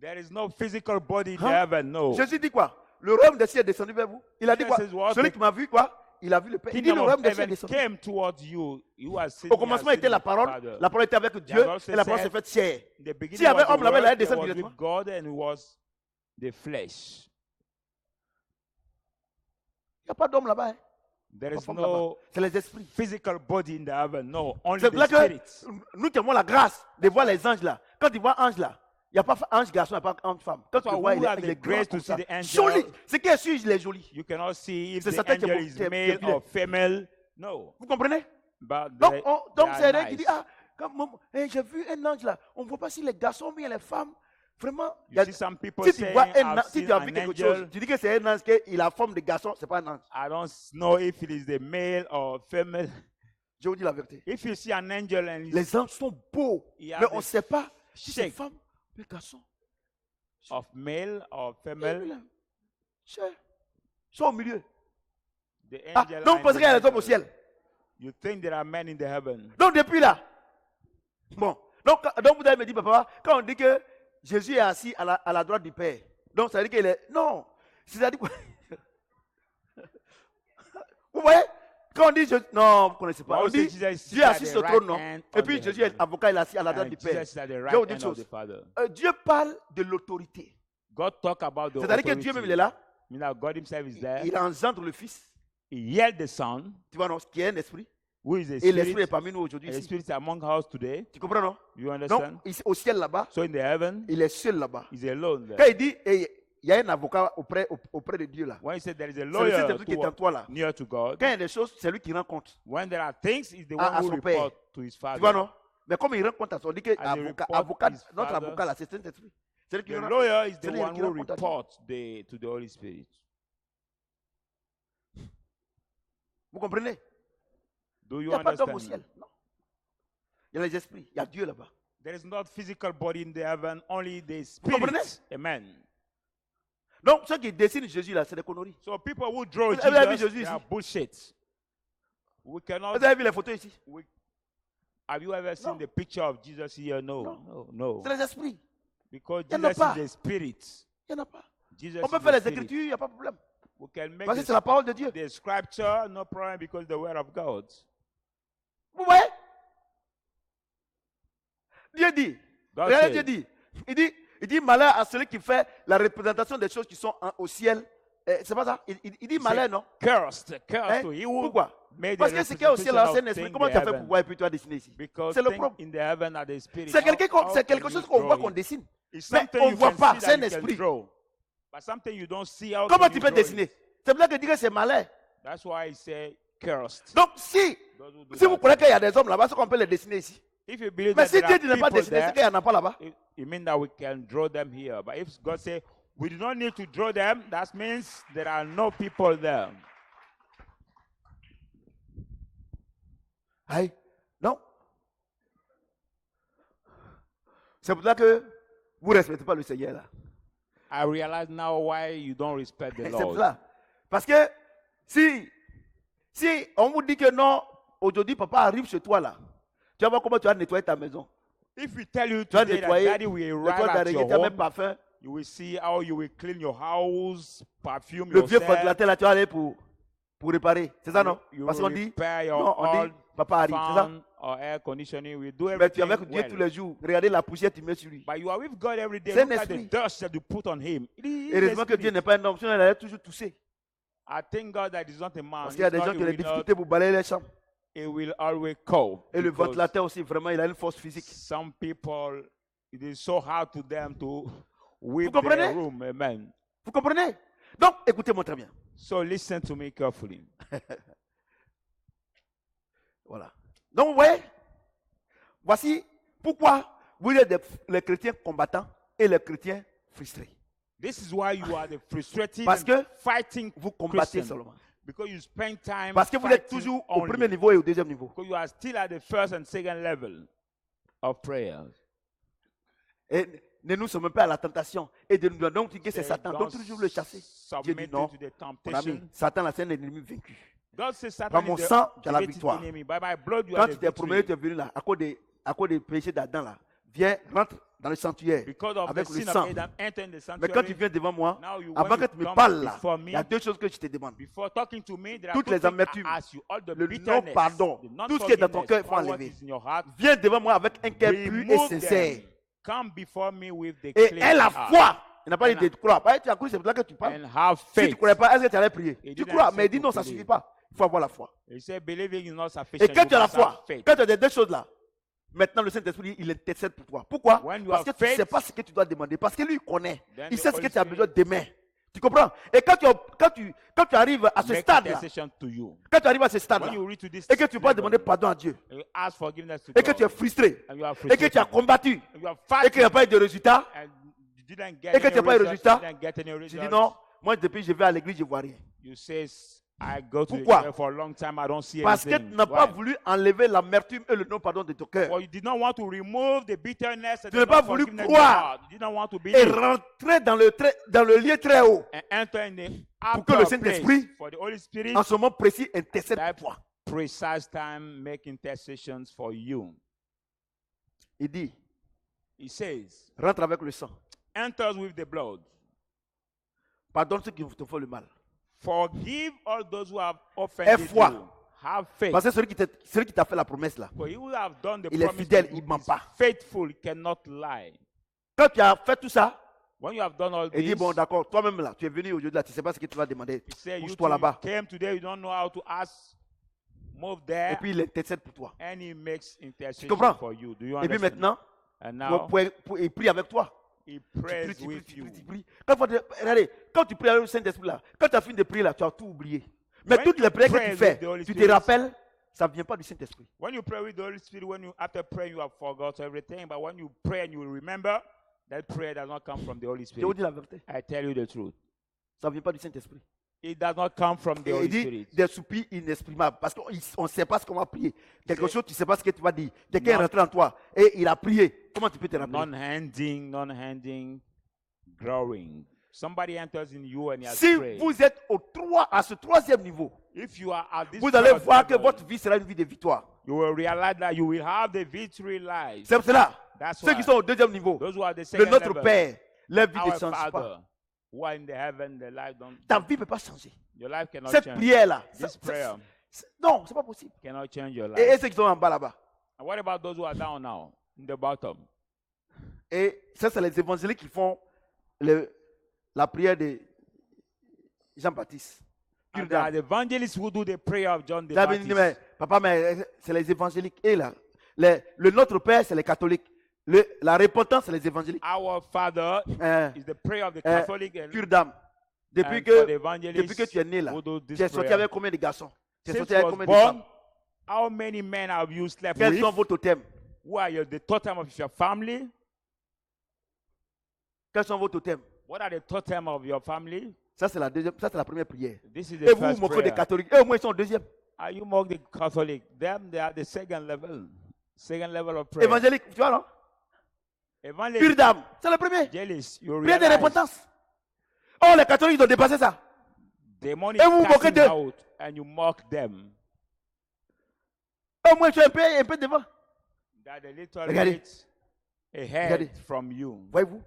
There is no physical body in Hein? heaven, no. Jésus dit quoi? Le royaume des cieux est descendu vers vous. Il a dit quoi? Jesus says what? Celui qui m'a vu, quoi? Il a vu le Père. Il dit le Kingdom royaume of des cieux est heaven descendu. came towards you. You are sitting Au commencement était la parole. La parole était avec Dieu. Bible Et la parole said- s'est faite chair. In the beginning S'il y avait was the homme là-bas, il allait word, there descendre was directement. with God, and it was the flesh. Il n'y a pas d'homme là-bas. Hein. There Pas is femme là-bas. no C'est les esprits. physical body in the heaven, no. Only C'est the là que spirits. nous qui avons la grâce de voir les anges là. Quand tu vois ange là, il n'y a pas ange garçon, il n'y a pas ange femme. Quand tu So vois, who il has est the grand grace comme to ça. see the angel? Joli. Ce qui est sûr, il est joli. You cannot see if C'est the Satan qui angel est- is qui est male vilain. or female. No. Vous comprenez? But Donc, they- donc they c'est are rien qui dit, nice. ah, j'ai vu un ange là. On ne voit pas si les garçons ou bien les femmes. Vraiment, il y You a- see some people si tu saying, vois un I've ange, si seen tu as an vu quelque angel. chose, tu dis que c'est un ange, qu'il a la forme de garçon, c'est pas un ange. I don't know if it is the male or female. Je vous dis la vérité. If you see an angel and he's Les anges sont beaux, Il y a mais des on ne sait pas si c'est shapes. femme ou garçon. of male or Et female, lui, là, ils sont au milieu. the Ah, angel donc and parce the qu'il y a les hommes au angel. ciel. You think there are men in the heaven. Donc depuis là, bon, donc vous avez me dit, papa, quand on dit que Jésus est assis à la droite du Père, donc ça veut dire qu'il est... Non, c'est-à-dire quoi? Vous voyez? Quand on dit Jésus... Non, vous ne connaissez pas. On Bible says dit Jesus Dieu est sits at assis the sur le right trône, non? hand Et of puis the Jésus est heaven. avocat, il est assis à la droite And du Père. Jesus is at the Je vais right vous dire hand une of the chose. Father. Dieu parle de l'autorité. God talk about the C'est-à-dire que Dieu même, il est authority. là. You know, God himself is there. Il engendre le Fils. He yelled the Son, Tu vois, non? Qui est un esprit. who is a Et l'esprit est spirit. parmi nous aujourd'hui And the ici. spirit is among us today. Tu comprends, non? You Donc, understand? ici, au ciel là-bas, So in the heaven, il est seul là-bas. he's alone Quand there. il dit, il y a un avocat auprès de Dieu là. When he said there is a C'est le lawyer Saint-Esprit qui est en toi là. near to God, Quand il y a des choses, c'est lui qui rend compte. when there are things, he's the À one who son père. report to his Tu vois, father. non? Mais comme il rend compte à son, on dit que As he report avocat, his notre father, avocat là, c'est Saint-Esprit. C'est lui qui The rend. lawyer is the c'est lui one qui who rend compte à Dieu. reports to the Holy Spirit. Vous comprenez? Do Il you n'y a pas d'homme au understand? ciel. Non. Il y a les esprits. Il y a Dieu là-bas. There is not physical body in the heaven, only the comprenez? spirit. Amen. Donc, ceux qui dessinent Jésus là, c'est des conneries. So people who draw Vous avez vu Jesus, Jésus they are ici? bullshit. We cannot. Vous avez vu les photos ici? Have you ever seen No. the picture of Jesus here? No, no. C'est les esprits. Because Il y en a Jesus pas. is the spirit. Il n'y en a pas. Jesus On peut is faire the les spirit. écritures, il n'y a pas de problème. We can make Parce que c'est la parole de Dieu. the scripture, no problem, because the word of God. Vous voyez? Dieu dit. God Regardez, said, Dieu dit. Il dit malheur à celui qui fait la représentation des choses qui sont au ciel. C'est pas ça? Il dit malheur, non? Cursed Hein? to he who Pourquoi? made Parce the que ce qui est au ciel là, c'est un representation of esprit. things Comment in tu as fait heaven. pour voir et puis tu as dessiné ici? Because C'est le things problème. in the heaven are the spirit. C'est quelque How chose can qu'on you voit draw qu'on it? dessine. It's Mais something on you voit can pas, see c'est un that you can esprit. draw. But something you don't see, how Comment can tu you peux draw it? dessiner? C'est pour ça que dire que c'est malheur. That's why he said cursed. Donc si Those who do vous that. croyez qu'il y a des hommes là-bas, c'est qu'on peut les dessiner ici. If you believe Mais that si there Dieu are ne pas people dessiner, c'est there, qu'il n'y en a pas là-bas. it means that we can draw them here. But if God say we do not need to draw them, that means there are no people there. Aïe. Non. C'est pour ça que vous ne respectez pas le Seigneur là. I realize now why you don't respect the C'est pour Lord. ça. Parce que si on vous dit que non, aujourd'hui papa arrive chez toi là, tu vas voir comment tu vas nettoyer ta maison. If we tell you Tu vas today that nettoyer, Daddy will nettoyer arrive ta at règle, your tu vas home, mettre parfum. you will see how you will clean your house, perfume Le vieux yourself. ventilateur là, tu vas aller pour réparer. C'est ça non? You Parce qu'on will dit, repair your non, on old dit papa arrive. C'est ça? fan or air conditioning. We do Mais tu es everything avec Dieu well. tous les jours. Regardez la poussière que tu mets sur lui. But you are with God every day. C'est un Look at the esprit. dust that you put on him. It is Heureusement a que Dieu spirit. n'est pas un homme, sinon il allait toujours tousser. I thank God that he's not a man. Parce qu'il y a des If gens not, qui ont des he will not- difficultés pour balayer les chambres. he will always call. Et le because ventilateur aussi, vraiment, il a une force physique. some people, it is so hard to them to whip Vous comprenez? their room. Amen. Vous comprenez? Donc, écoutez-moi très bien. So listen to me carefully. Voilà. Donc, vous voyez, voici pourquoi vous êtes les chrétiens combattants et les chrétiens frustrés. This is why you are the frustrated Parce and que fighting vous combattez Christian. seulement. Because you spend time Parce que vous êtes fighting toujours au only. premier niveau et au deuxième niveau. Because you are still at the first and second level of prayers. Et ne nous sommes pas à la tentation. Et de nous donc dire que c'est Say, Satan. don't Donc toujours le chasser. Dieu dit submit non. to the Mon ami, temptation. Satan, là, c'est un ennemi vaincu. God says Par Satan mon is the sang, tu as la defeated victoire. enemy. By my blood, you Quand are tu the t'es promené, victory. tu es venu là, à cause des péchés d'Adam là, viens, rentre dans le sanctuaire Because of the avec le sin sang. of Adam entering the Mais quand tu sanctuary, viens devant moi, now you, avant when que you tu me come parles là, before il me, y a deux choses que je te demande. before talking to me, there are Toutes two les things I amertumes, ask you. All the le bitterness, non-pardon, the tout ce qui est dans ton cœur, il faut all what enlever. is in your heart, Viens devant moi avec un cœur pur et remove sincère. them. Come before me with the Et clean aie la heart. foi. Il n'a pas dit And de croire. Tu as cru, c'est là que tu parles. And have Si tu ne faith. croyais pas, est-ce que tu allais prier? He Tu didn't crois, say mais il dit to non, ça ne believe. suffit pas. Il faut avoir la foi. He said, believing is not Et sufficient. quand You tu as la must have foi, faith. quand tu as des deux choses là, maintenant le Saint-Esprit, il intercède pour toi. Pourquoi? When you Parce que have tu ne sais faith, pas ce que tu dois demander. Parce que lui, il connaît. then Il the sait ce Holy que tu as Spirit besoin demain. Tu comprends? Et quand tu arrives à ce make stade-là, intercession to you. quand tu arrives à ce stade-là, When you reach to this et que tu vas level, demander pardon à Dieu, you ask forgiveness to et que God, tu es frustré, and you are et que tu as frustrated, combattu, and you are et qu'il n'y a fighting, pas eu de résultat, and you didn't get et que any tu n'as pas eu de results, résultat, you didn't get any tu dis results, non, moi depuis je vais à l'église, je ne vois rien. you say, I go to the Pourquoi? church for a long time, I don't see Parce que anything. tu n'as pas Why? voulu enlever l'amertume et le non-pardon de ton cœur. For you did not want to remove the bitterness and Tu the n'as pas voulu unforgiveness in your croire heart. You did not want to Et believe rentrer dans le lieu très haut. and enter in the Pour que le upper Saint-Esprit, place for the Holy Spirit en ce moment précis, intercède that pour toi. precise time make intercessions for you. Il dit, He says, rentre avec le sang. enters with the blood. Pardonne ceux qui te font le mal. Forgive all those who have offended foi. you. Have faith. Parce que celui qui t'a fait la promesse là, For you who have done the il est promise fidèle, to you il ment is pas. faithful, he cannot lie. quand tu as fait tout ça, When you have done all il dit, this, bon d'accord, toi-même là, tu es venu aujourd'hui là, tu ne sais pas ce que tu vas demander. he said, you Pousse-toi là-bas. came today, you don't know how to ask. Move there, Et puis il intercède pour toi. and he makes intercession comprends? for you. Do you Et puis understand? maintenant, And now, il prie avec toi. he Tu prays pries, tu pries, with tu you. pries, tu pries. Regardez, quand tu pries avec le Saint-Esprit là, quand tu as fini de prier là, tu as tout oublié. Mais When toutes you les prières que pray tu fais, with the Holy tu te Spirit, rappelles, ça ne vient pas du Saint-Esprit. When you pray with the Holy Spirit, after praying you have forgot everything, but when you pray and you remember, that prayer does not come from the Holy Je vous Spirit. dis la vérité, I tell you the truth. ça ne vient pas du Saint-Esprit. It does not come from the Et il Holy dit Spirit. des soupirs inexprimables. Parce qu'on ne sait pas ce qu'on va prier. Quelque C'est- chose, tu ne sais pas ce que tu vas dire. Quelqu'un est Non. rentré en toi et il a prié. Comment tu peux te rappeler? Non-handing, growing. Somebody enters in you and he has Si prayed. vous êtes à ce troisième niveau, If you are at this vous allez third voir que level, votre vie sera une vie de victoire. you will realize that you will have the victory life. C'est pour cela, That's ceux why qui sont au deuxième niveau, those who are the le second Notre level, Père, leur vie ne our change pas. Father, who are in the heaven, the life don't. Ta vie ne peut pas changer. Your life cannot Cette change. prière-là, This prayer non, c'est pas possible. cannot change your Et life. ceux qui sont en bas là-bas. And what about those who are down now, in the bottom? Et ça, c'est les évangéliques qui font la prière de Jean-Baptiste. And there are the evangelists who do the prayer of John the Vous avez dit, mais, Baptist. papa, mais c'est les évangéliques. Et là, le Notre Père, c'est les catholiques. La repentance, c'est les évangéliques. Our Father Hein, is the prayer of the Catholic and, pure d'âme. Depuis and for the que evangelists tu es né là, who do tu this es sorti prayer. avec combien de garçons? Tu es Since sorti you avec was combien de born, femmes? how many men have you slept Quels with? sont vos totems? Who are the totem of your family? Quels sont vos totems? What are the totem of your family? Ça, c'est la première prière. This is Et the vous, first vous moquez des prayer. catholiques. Et au moins, ils sont au deuxième. Are you mock the Catholic? Them, they are the second level of prayer. Évangélique, tu vois, non? Pure Evangelist, d'âme, c'est le premier. jealous, you Prière de realize repentance. Oh, les catholiques, ils ont dépassé ça. demonic Et vous moquez casting d'eux. out and you mock them. Au moins, je suis un peu devant. That a little Regardez. bit ahead Regardez. from you. Voyez-vous,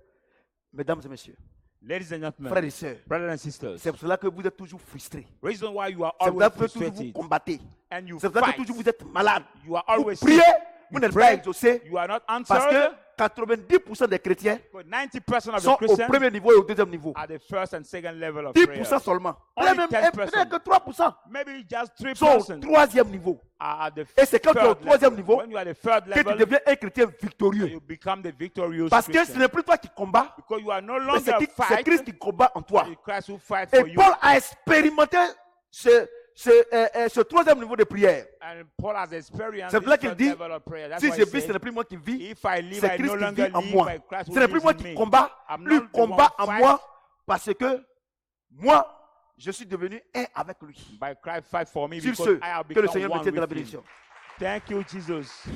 mesdames et messieurs, Ladies and gentlemen, frères et sœurs, brothers and sisters, c'est pour cela que vous êtes toujours frustrés. reason why you are C'est pour ça always que toujours vous frustrated combattez. and you C'est pour ça que fight, toujours vous êtes malade. you are Vous always priez, sick, vous you n'êtes pas pray, exaucé. you are not Parce answered. que 90% des chrétiens Because 90% of sont the au Christians premier niveau et au deuxième niveau. are the first and second level of 10% prayer. seulement. Only Peut-être 10%. que 3% Maybe just sont au 3% troisième niveau. are at the Et c'est quand tu es au third troisième level. niveau When you are at the third que tu level, deviens un chrétien victorieux. you become the victorious Parce que ce Christian. n'est plus toi qui combats, Because you are no mais longer c'est fighting, Christ qui combat en toi. it's Christ who fights Et for you. Paul a expérimenté ce troisième niveau de prière. And Paul has experienced C'est this là qu'il third dit, level of prayer. That's Si why je he vis, ce said, n'est plus moi qui vis, if I live, c'est I no Christ qui longer vit en live, moi. but Christ who Ce n'est plus lives moi in qui me. combat, I'm lui not the combat one en fight. moi parce que moi, je suis devenu un avec lui. By Christ fight for me Sur because ce, I have que le become Seigneur me one tienne de la with him. bénédiction. Thank you, Jesus.